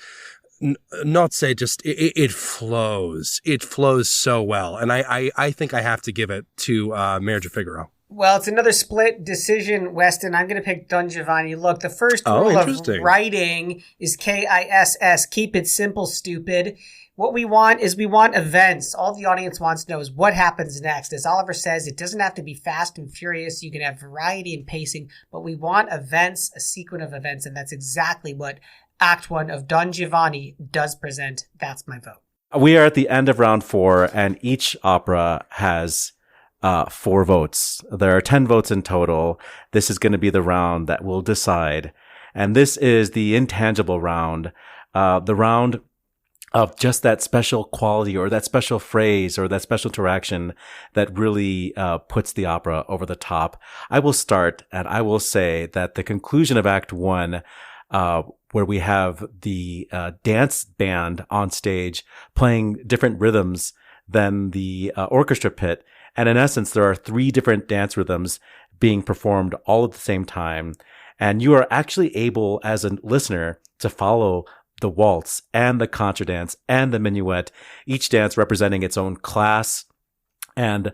Nozze just, it flows. It flows so well. And I think I have to give it to Marriage of Figaro. Well, it's another split decision, Weston. I'm going to pick Don Giovanni. Look, the first rule of writing is KISS. Keep it simple, stupid. What we want events. All the audience wants to know is what happens next. As Oliver says, it doesn't have to be fast and furious. You can have variety and pacing, but we want events, a sequence of events, and that's exactly what Act 1 of Don Giovanni does present. That's my vote. We are at the end of round 4, and each opera has 4 votes. There are 10 votes in total. This is going to be the round that will decide. And this is the intangible round, the round of just that special quality or that special phrase or that special interaction that really puts the opera over the top. I will start, and I will say that the conclusion of Act 1, where we have the dance band on stage playing different rhythms than the orchestra pit. And in essence, there are 3 different dance rhythms being performed all at the same time. And you are actually able, as a listener, to follow the waltz and the contra dance and the minuet, each dance representing its own class. And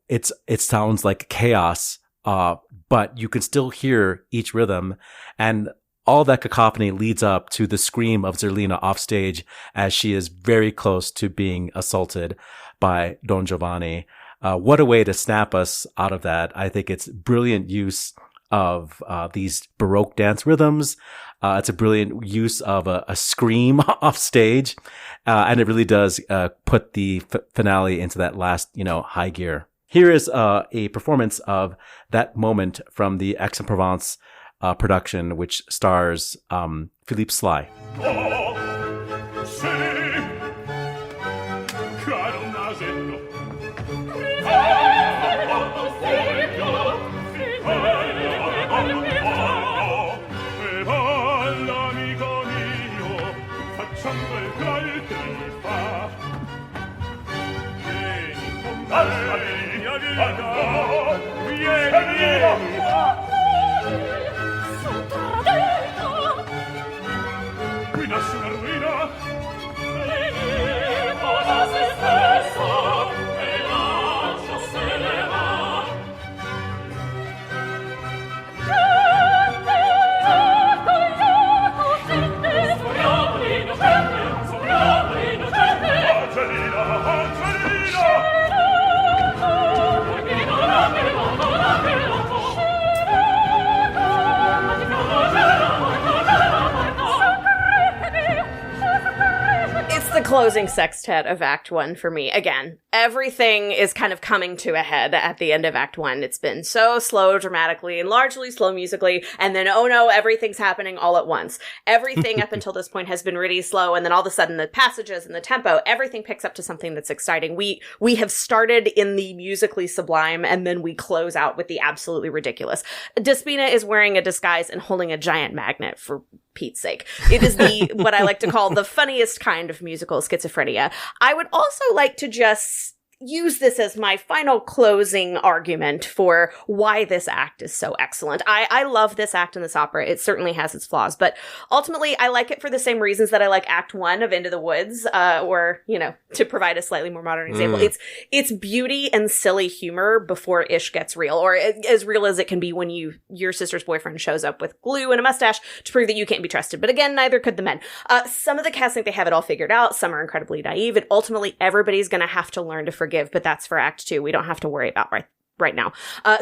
it sounds like chaos, but you can still hear each rhythm. And all that cacophony leads up to the scream of Zerlina off stage as she is very close to being assaulted by Don Giovanni. What a way to snap us out of that. I think it's brilliant use of these Baroque dance rhythms. It's a brilliant use of a scream off stage. And it really does put the finale into that last, high gear. Here is a performance of that moment from the Aix-en-Provence production, which stars Philippe Sly. closing sextet of Act 1 for me. Again, everything is kind of coming to a head at the end of Act 1. It's been so slow dramatically and largely slow musically, and then, oh no, everything's happening all at once. Everything up until this point has been really slow, and then all of a sudden the passages and the tempo, everything picks up to something that's exciting. We have started in the musically sublime, and then we close out with the absolutely ridiculous. Despina is wearing a disguise and holding a giant magnet, for Pete's sake. It is what I like to call the funniest kind of musical schizophrenia. I would also like to just use this as my final closing argument for why this act is so excellent. I love this act in this opera. It certainly has its flaws, but ultimately I like it for the same reasons that I like Act 1 of Into the Woods, or, to provide a slightly more modern example. It's beauty and silly humor before ish gets real, or as real as it can be when your sister's boyfriend shows up with glue and a mustache to prove that you can't be trusted. But again, neither could the men. Some of the cast think they have it all figured out. Some are incredibly naive, and ultimately everybody's going to have to learn to forgive, but that's for Act 2. We don't have to worry about right now.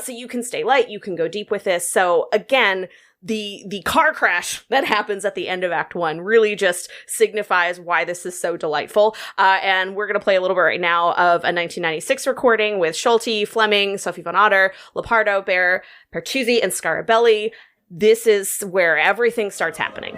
So you can stay light, you can go deep with this. So again, the car crash that happens at the end of Act 1 really just signifies why this is so delightful. And we're going to play a little bit right now of a 1996 recording with Schulte, Fleming, Sophie von Otter, Lepardo, Bear, Pertuzzi, and Scarabelli. This is where everything starts happening.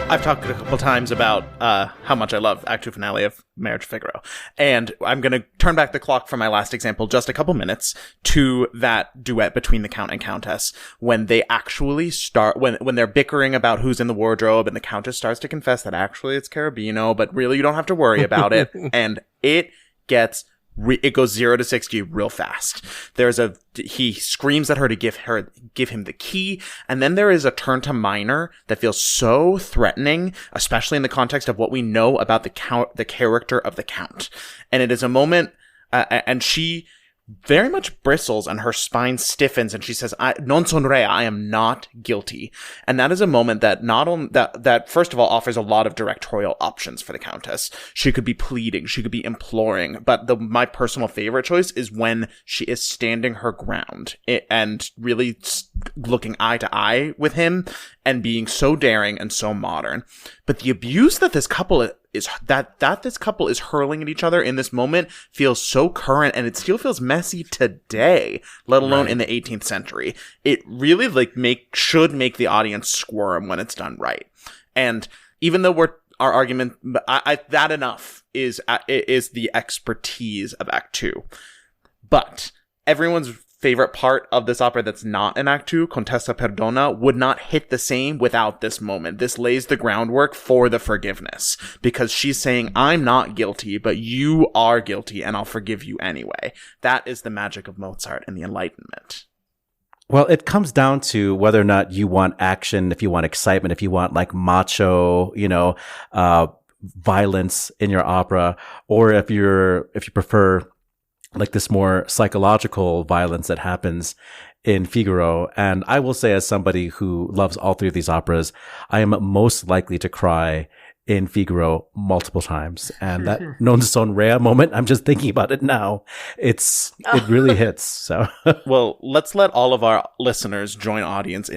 I've talked a couple times about how much I love Act 2 finale of Marriage of Figaro. And I'm going to turn back the clock for my last example just a couple minutes to that duet between the Count and Countess when they actually start, when they're bickering about who's in the wardrobe and the Countess starts to confess that actually it's Carabino, but really you don't have to worry about it. And it gets it goes 0 to 60 real fast. He screams at her to give him the key. And then there is a turn to minor that feels so threatening, especially in the context of what we know about the character of the Count. And it is a moment, and she very much bristles and her spine stiffens and she says, non son re, I am not guilty. And that is a moment that not only that first of all offers a lot of directorial options for the Countess. She could be pleading, she could be imploring, but my personal favorite choice is when she is standing her ground and really looking eye to eye with him and being so daring and so modern. But the abuse that this couple is hurling at each other in this moment feels so current, and it still feels messy today, let alone in the 18th century. It really should make the audience squirm when it's done right. And even though our argument, that enough is the expertise of Act 2. But everyone's favorite part of this opera that's not in Act 2, Contessa Perdona, would not hit the same without this moment. This lays the groundwork for the forgiveness, because she's saying, I'm not guilty, but you are guilty, and I'll forgive you anyway. That is the magic of Mozart and the Enlightenment. Well, it comes down to whether or not you want action, if you want excitement, if you want like macho, violence in your opera, or if you prefer like this more psychological violence that happens in Figaro. And I will say, as somebody who loves all three of these operas, I am most likely to cry in Figaro multiple times. And that non son rea moment, I'm just thinking about it now. It really hits. So, well, let's let all of our listeners join let's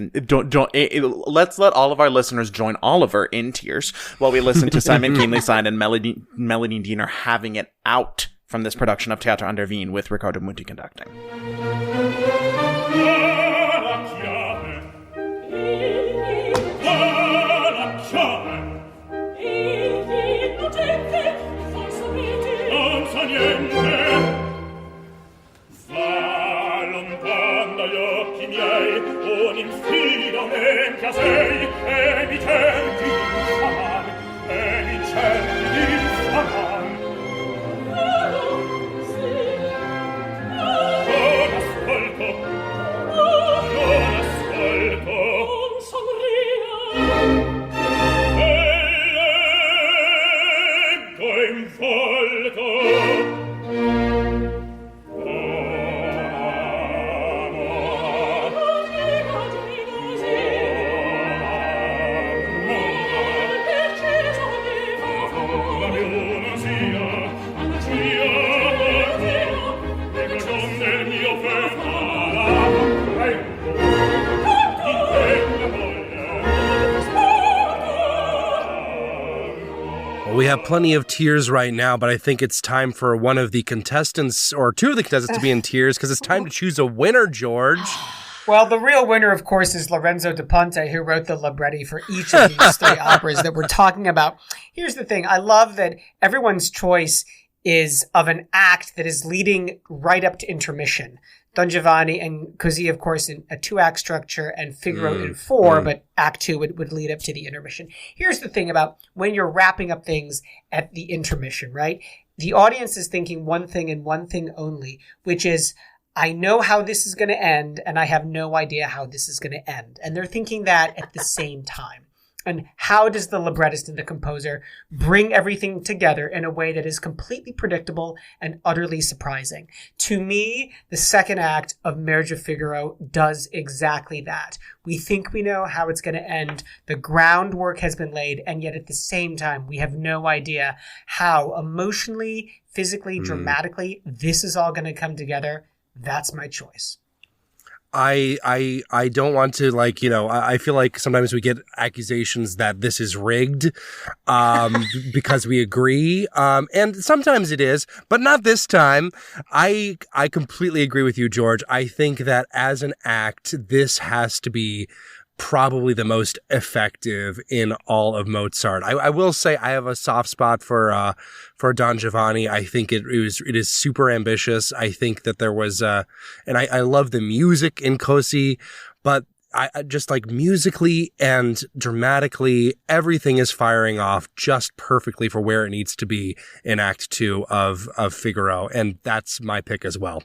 let all of our listeners join Oliver in tears while we listen to Simon Keenly Stein and Melanie Diener having it out from this production of Theater an der Wien with Riccardo Muti conducting. We have plenty of tears right now, but I think it's time for one of the contestants, or two of the contestants, to be in tears, because it's time to choose a winner, George. Well, the real winner, of course, is Lorenzo da Ponte, who wrote the libretti for each of these three operas that we're talking about. Here's the thing. I love that everyone's choice is of an act that is leading right up to intermission. Don Giovanni and Così, of course, in a 2-act structure, and Figaro in 4, but Act 2 would lead up to the intermission. Here's the thing about when you're wrapping up things at the intermission, right? The audience is thinking one thing and one thing only, which is, I know how this is going to end, and I have no idea how this is going to end. And they're thinking that at the same time. And how does the librettist and the composer bring everything together in a way that is completely predictable and utterly surprising? To me, the second act of Marriage of Figaro does exactly that. We think we know how it's going to end. The groundwork has been laid, and yet at the same time, we have no idea how emotionally, physically, dramatically, this is all going to come together. That's my choice. I don't want to, like, you know, I feel like sometimes we get accusations that this is rigged, because we agree. And sometimes it is, but not this time. I completely agree with you, George. I think that as an act, this has to be probably the most effective in all of Mozart. I will say I have a soft spot for Don Giovanni. I think it is super ambitious. I think that there was and I love the music in Così, but I just, like, musically and dramatically, everything is firing off just perfectly for where it needs to be in Act 2 of Figaro, and that's my pick as well.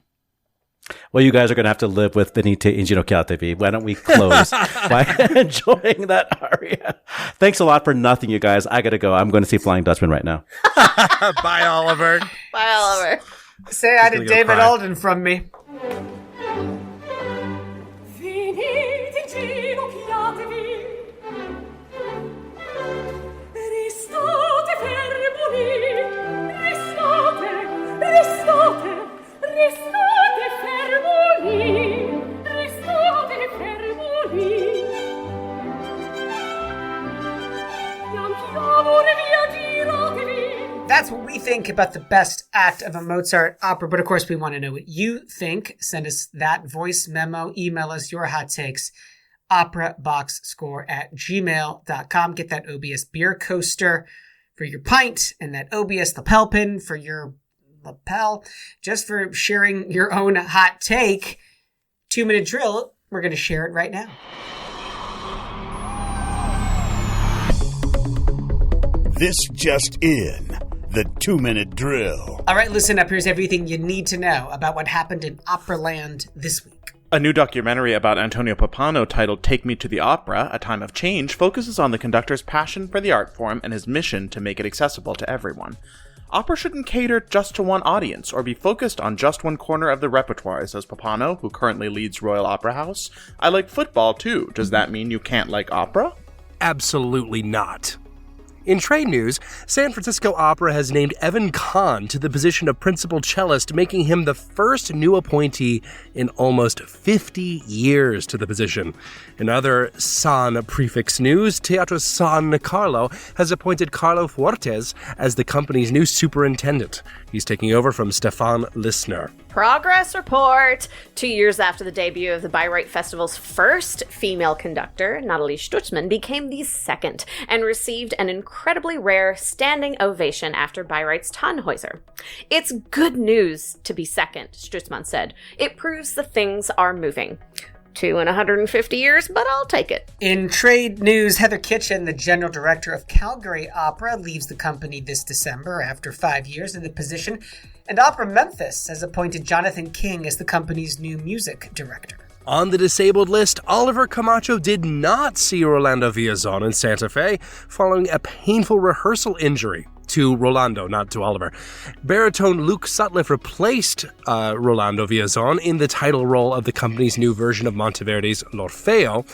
Well, you guys are going to have to live with Venite in Ginocchiatevi. Why don't we close by enjoying that aria? Thanks a lot for nothing, you guys. I got to go. I'm going to see Flying Dutchman right now. Bye, Oliver. Bye, Oliver. Say hi to David Alden from me. That's what we think about the best act of a Mozart opera, but of course we want to know what you think. Send us that voice memo, email us your hot takes, operaboxscore@gmail.com. Get that OBS beer coaster for your pint and that OBS lapel pin for your lapel, just for sharing your own hot take. 2-minute drill, we're going to share it right now. This just in. The 2-minute drill. All right, listen up. Here's everything you need to know about what happened in Operaland this week. A new documentary about Antonio Pappano titled Take Me to the Opera, A Time of Change, focuses on the conductor's passion for the art form and his mission to make it accessible to everyone. Opera shouldn't cater just to one audience or be focused on just one corner of the repertoire, says Papano, who currently leads Royal Opera House. I like football too. Does that mean you can't like opera? Absolutely not. In trade news, San Francisco Opera has named Evan Kahn to the position of principal cellist, making him the first new appointee in almost 50 years to the position. In other San prefix news, Teatro San Carlo has appointed Carlo Fuertes as the company's new superintendent. He's taking over from Stefan Lissner. Progress report! 2 years after the debut of the Bayreuth Festival's first female conductor, Nathalie Stutzmann became the second and received an incredibly rare standing ovation after Bayreuth's Tannhäuser. It's good news to be second, Stutzmann said. It proves the things are moving. 2 in 150 years, but I'll take it. In trade news, Heather Kitchen, the general director of Calgary Opera, leaves the company this December after 5 years in the position, and Opera Memphis has appointed Jonathan King as the company's new music director. On the disabled list, Oliver Camacho did not see Rolando Villazon in Santa Fe following a painful rehearsal injury. To Rolando, not to Oliver. Baritone Luke Sutcliffe replaced Rolando Villazon in the title role of the company's new version of Monteverdi's L'Orfeo.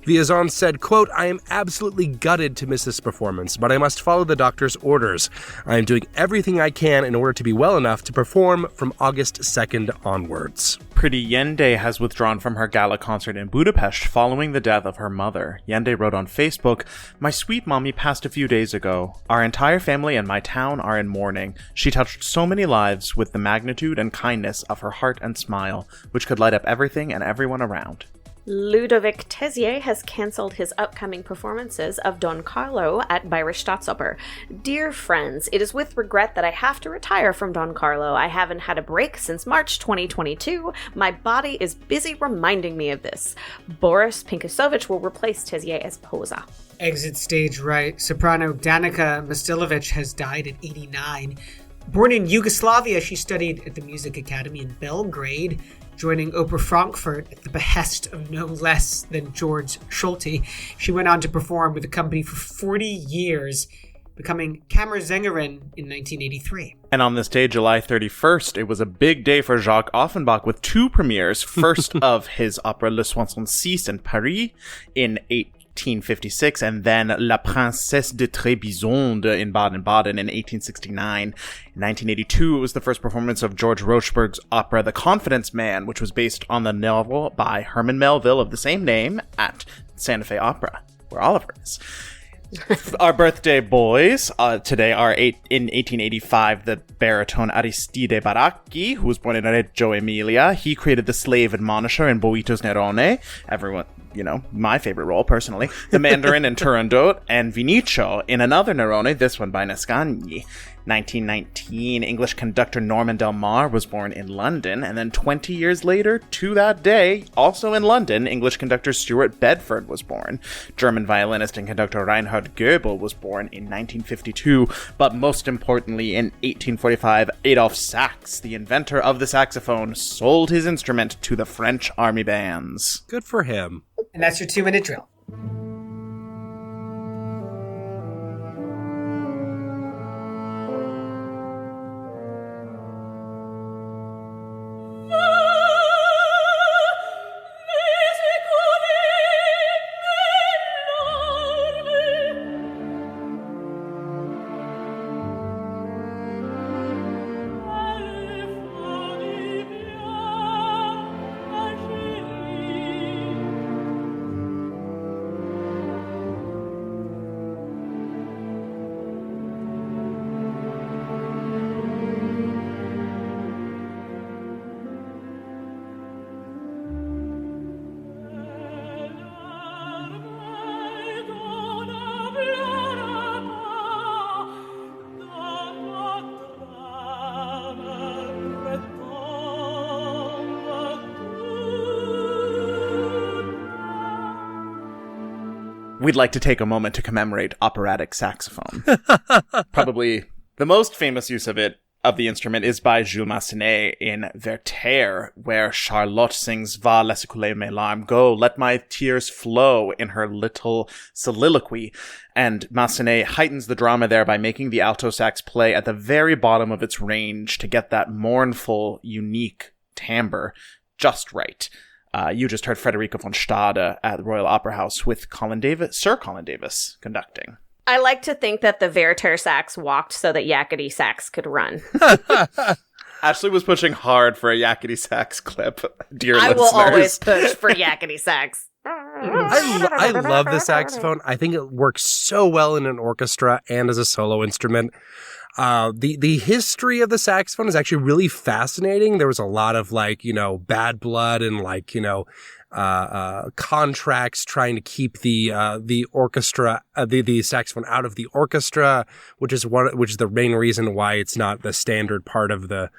Villazon said, quote, I am absolutely gutted to miss this performance, but I must follow the doctor's orders. I am doing everything I can in order to be well enough to perform from August 2nd onwards. Pretty Yende has withdrawn from her gala concert in Budapest following the death of her mother. Yende wrote on Facebook, My sweet mommy passed a few days ago. Our entire family and my town are in mourning. She touched so many lives with the magnitude and kindness of her heart and smile, which could light up everything and everyone around. Ludovic Tezier has cancelled his upcoming performances of Don Carlo at Bayerische Staatsoper. Dear friends, it is with regret that I have to retire from Don Carlo. I haven't had a break since March 2022. My body is busy reminding me of this. Boris Pinkasovich will replace Tezier as Posa. Exit stage right. Soprano Danica Mastilovic has died at 89. Born in Yugoslavia, she studied at the Music Academy in Belgrade, joining Oper Frankfurt at the behest of no less than George Schulte. She went on to perform with the company for 40 years, becoming Kammersängerin in 1983. And on this day, July 31st, it was a big day for Jacques Offenbach with 2 premieres. First of his opera Le Soixante Six in Paris in 1856, and then La Princesse de Trébizonde in Baden-Baden in 1869. In 1982, it was the first performance of George Rochberg's opera The Confidence Man, which was based on the novel by Herman Melville of the same name at Santa Fe Opera, where Oliver is. Our birthday boys today are in 1885, the baritone Aristide Baracchi, who was born in Reggio Emilia. He created the slave admonisher in Boito's Nerone. Everyone, my favorite role, personally. The Mandarin in Turandot, and Vinicio in another Nerone, this one by Nascagni. 1919, English conductor Norman Del Mar was born in London, and then 20 years later, to that day, also in London, English conductor Stuart Bedford was born. German violinist and conductor Reinhard Goebel was born in 1952, but most importantly, in 1845, Adolphe Sax, the inventor of the saxophone, sold his instrument to the French army bands. Good for him. And that's your 2-minute drill. We'd like to take a moment to commemorate operatic saxophone. Probably the most famous use of it of the instrument is by Jules Massenet in Werther, where Charlotte sings Va laisse couler mes larmes, go, let my tears flow, in her little soliloquy. And Massenet heightens the drama there by making the alto sax play at the very bottom of its range to get that mournful, unique timbre just right. You just heard Frederica von Stade at the Royal Opera House with Sir Colin Davis conducting. I like to think that the Werther sax walked so that Yakety sax could run. Ashley was pushing hard for a Yakety sax clip, dear I listeners. will always push for Yakety sax. I love the saxophone. I think it works so well in an orchestra and as a solo instrument. The history of the saxophone is actually really fascinating. There was a lot of bad blood and contracts trying to keep the orchestra, the saxophone out of the orchestra, which is the main reason why it's not the standard part of the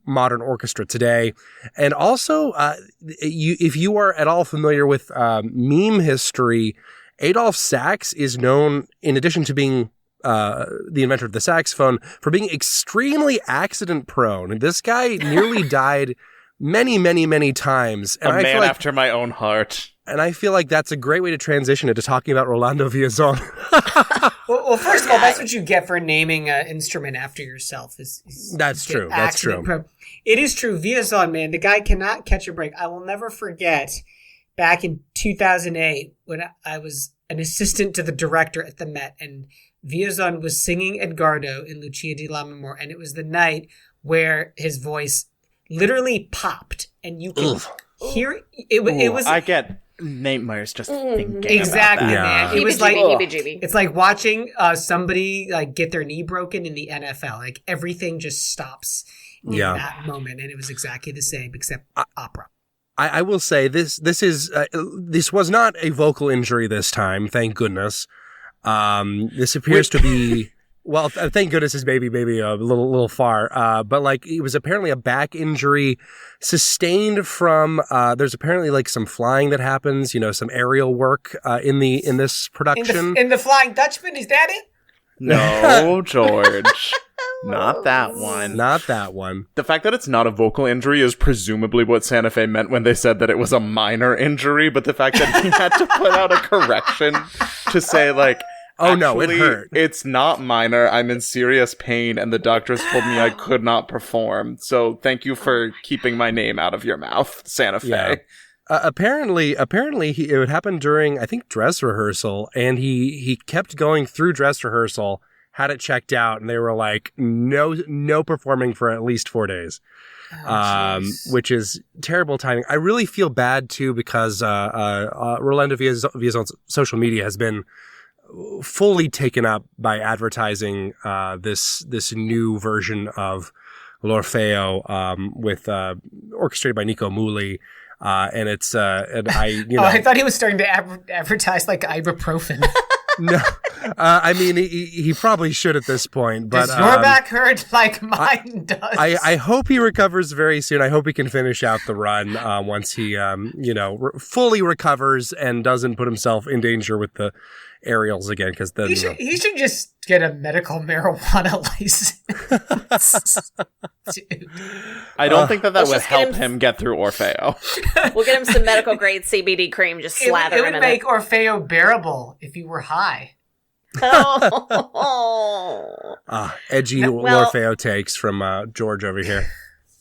modern orchestra today. And also, if you are at all familiar with meme history, Adolphe Sax is known, in addition to being the inventor of the saxophone, for being extremely accident prone. This guy nearly died many, many, many times. And a man after my own heart. And I feel like that's a great way to transition into talking about Rolando Villazon. well, first of all, that's what you get for naming an instrument after yourself. That's true. That's true. It is true. Villazon, man, the guy cannot catch a break. I will never forget back in 2008 when I was an assistant to the director at the Met, and Villazon was singing Edgardo in Lucia di Lammermoor, and it was the night where his voice literally popped, and you could hear it. It was. I get nightmares just thinking exactly, about that. man. It was like heebie-jeebie. It's like watching somebody get their knee broken in the NFL. Like everything just stops in that moment, and it was exactly the same except opera. I will say this was not a vocal injury this time, thank goodness. This appears to be. Well, thank goodness is maybe a little far. But it was apparently a back injury sustained from, there's apparently some flying that happens, some aerial work, in this production. In the Flying Dutchman, is that it? No, George. Not that one. Not that one. The fact that it's not a vocal injury is presumably what Santa Fe meant when they said that it was a minor injury, but the fact that he had to put out a correction to say oh, no, it hurt. It's not minor. I'm in serious pain, and the doctors told me I could not perform. So thank you for keeping my name out of your mouth, Santa Fe. Yeah. Apparently, it would happen during, I think, dress rehearsal, and he kept going through dress rehearsal, had it checked out, and they were like, no performing for at least 4 days. Which is terrible timing. I really feel bad, too, because Rolando Villazon's social media has been fully taken up by advertising this new version of L'Orfeo with orchestrated by Nico Muhly, and it's I thought he was starting to advertise ibuprofen. No, I mean he probably should at this point. But does your back hurt like mine does? I hope he recovers very soon. I hope he can finish out the run once he fully recovers and doesn't put himself in danger with the aerials again, because then he should just get a medical marijuana license. Dude. I don't think that would help him get through Orfeo. We'll get him some medical grade CBD cream, just slather him in it. It would make Orfeo bearable if you were high. Edgy Orfeo takes from George over here.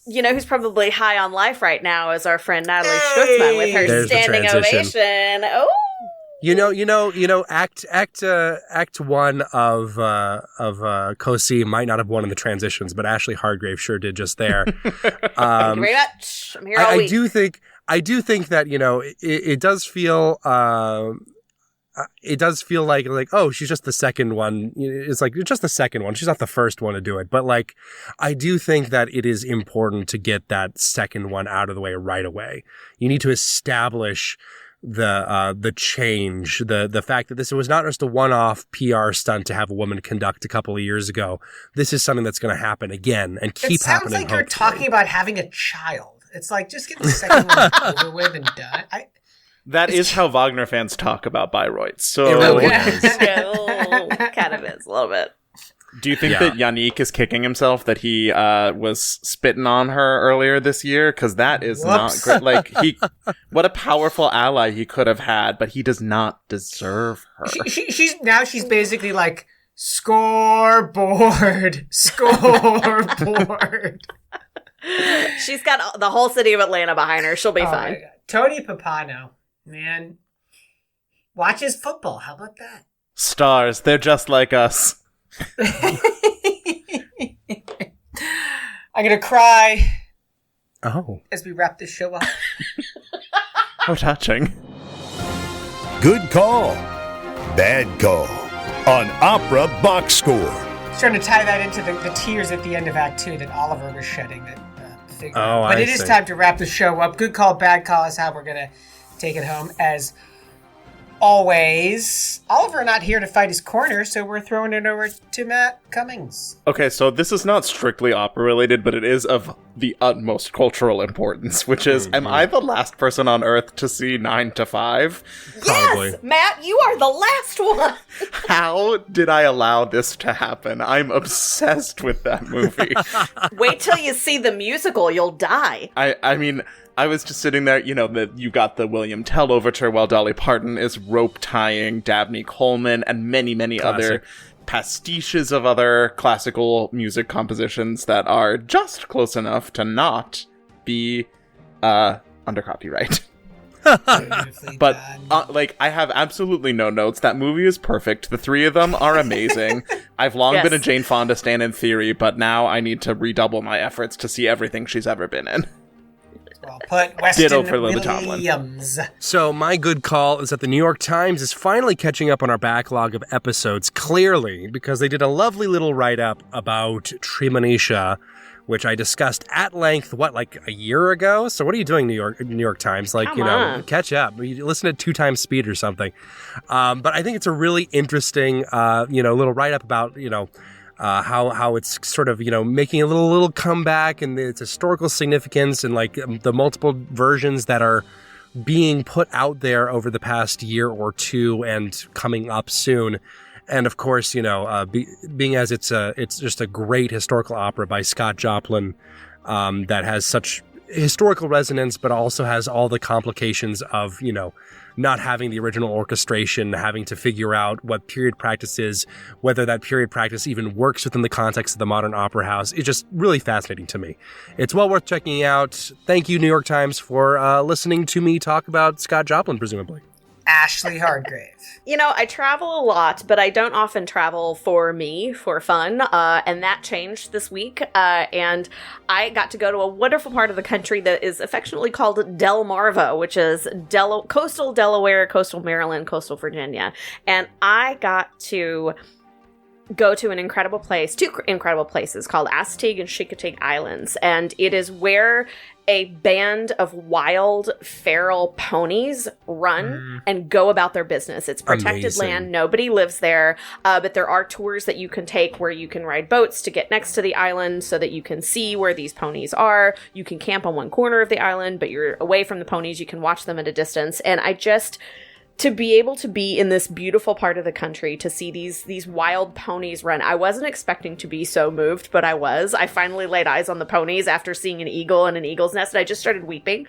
You know who's probably high on life right now is our friend Natalie Stutzman with her standing ovation. Oh. You know. Act one of Cosi might not have won in the transitions, but Ashley Hargrave sure did just there. Thank you very much. I'm here all week. I do think that it does feel like oh, she's just the second one. It's like just the second one. She's not the first one to do it, but I do think that it is important to get that second one out of the way right away. You need to establish the change, the fact that this was not just a one-off PR stunt to have a woman conduct a couple of years ago. This is something that's going to happen again and keep happening. It sounds like you're talking about having a child. It's like, just get the second one over with and done. That is how Wagner fans talk about Bayreuth. So it really is. Kind of is, a little bit. Do you think that Yannick is kicking himself that he was spitting on her earlier this year? Because that is not great. Like, what a powerful ally he could have had, but he does not deserve her. She's basically like, scoreboard. She's got the whole city of Atlanta behind her. She'll be fine. Tony Pappano, man, watches football. How about that? Stars, they're just like us. I'm gonna cry. Oh. As we wrap this show up. How touching. Good call. Bad call. On Opera Box Score. I was trying to tie that into the tears at the end of Act 2 that Oliver was shedding. But it is time to wrap the show up. Good call, bad call is how we're gonna take it home. As always, Oliver not here to fight his corner, so we're throwing it over to Matt Cummings. Okay, so this is not strictly opera related, but it is of the utmost cultural importance, which is, am I the last person on Earth to see 9 to 5? Probably. Yes, Matt, you are the last one. How did I allow this to happen? I'm obsessed with that movie. Wait till you see the musical, you'll die. I mean, I was just sitting there, you got the William Tell overture while Dolly Parton is rope tying Dabney Coleman and many, many other pastiches of other classical music compositions that are just close enough to not be under copyright. But I have absolutely no notes. That movie is perfect. The three of them are amazing. I've long been a Jane Fonda stan in theory, but now I need to redouble my efforts to see everything she's ever been in. Well put, Weston Ditto for Lily Tomlin. Williams. So my good call is that the New York Times is finally catching up on our backlog of episodes, clearly, because they did a lovely little write-up about Tremonisha, which I discussed at length, a year ago? So what are you doing, New York Times? Catch up. You listen at 2 times speed or something. But I think it's a really interesting, little write-up about, how it's sort of, making a little comeback and its historical significance and the multiple versions that are being put out there over the past year or two and coming up soon. And of course, being as it's just a great historical opera by Scott Joplin that has such historical resonance, but also has all the complications of, not having the original orchestration, having to figure out what period practice is, whether that period practice even works within the context of the modern opera house. It's just really fascinating to me. It's well worth checking out. Thank you, New York Times, for listening to me talk about Scott Joplin, presumably. Ashley Hardgrave. I travel a lot, but I don't often travel for fun, and that changed this week, and I got to go to a wonderful part of the country that is affectionately called Delmarva, which is coastal Delaware, coastal Maryland, coastal Virginia, and I got to go to two incredible places called Assateague and Chincoteague Islands, and it is where a band of wild feral ponies run and go about their business. It's protected land. Nobody lives there, but there are tours that you can take where you can ride boats to get next to the island so that you can see where these ponies are. You can camp on one corner of the island, but you're away from the ponies. You can watch them at a distance. And to be able to be in this beautiful part of the country, to see these wild ponies run. I wasn't expecting to be so moved, but I was. I finally laid eyes on the ponies after seeing an eagle and an eagle's nest, and I just started weeping.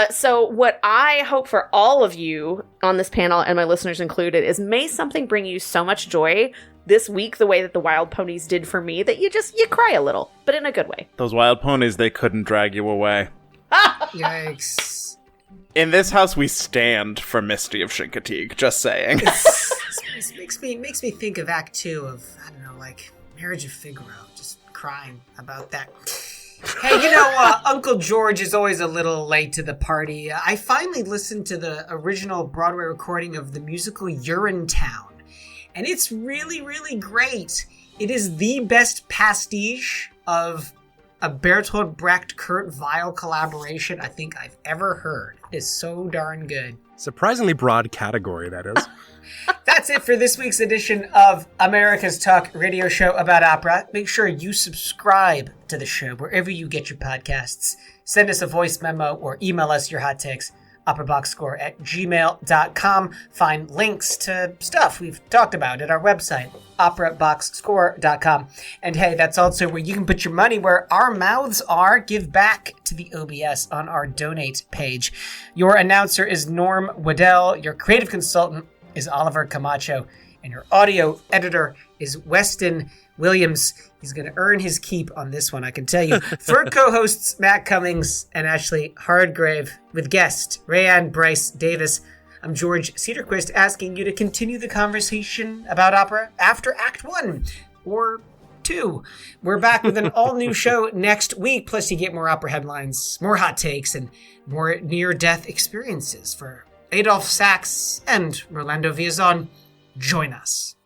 So what I hope for all of you on this panel, and my listeners included, is may something bring you so much joy this week, the way that the wild ponies did for me, that you cry a little, but in a good way. Those wild ponies, they couldn't drag you away. Yikes. In this house, we stand for Misty of Chincoteague, just saying. This makes me think of Act 2 of, Marriage of Figaro, just crying about that. Hey, Uncle George is always a little late to the party. I finally listened to the original Broadway recording of the musical Urinetown, and it's really, really great. It is the best pastiche of a Bertolt Brecht-Kurt Weill collaboration I think I've ever heard. It is so darn good. Surprisingly broad category, that is. That's it for this week's edition of America's Talk radio show about opera. Make sure you subscribe to the show wherever you get your podcasts. Send us a voice memo or email us your hot takes operaboxscore@gmail.com. Find links to stuff we've talked about at our website, operaboxscore.com. And hey, that's also where you can put your money where our mouths are. Give back to the OBS on our donate page. Your announcer is Norm Waddell. Your creative consultant is Oliver Camacho. And your audio editor is Weston Williams. He's going to earn his keep on this one, I can tell you. Third co-hosts Matt Cummings and Ashley Hardgrave, with guest Raehann Bryce-Davis. I'm George Cedarquist, asking you to continue the conversation about opera after Act 1 or 2. We're back with an all-new show next week, plus you get more opera headlines, more hot takes, and more near-death experiences for Adolphe Sax and Rolando Villazon. Join us.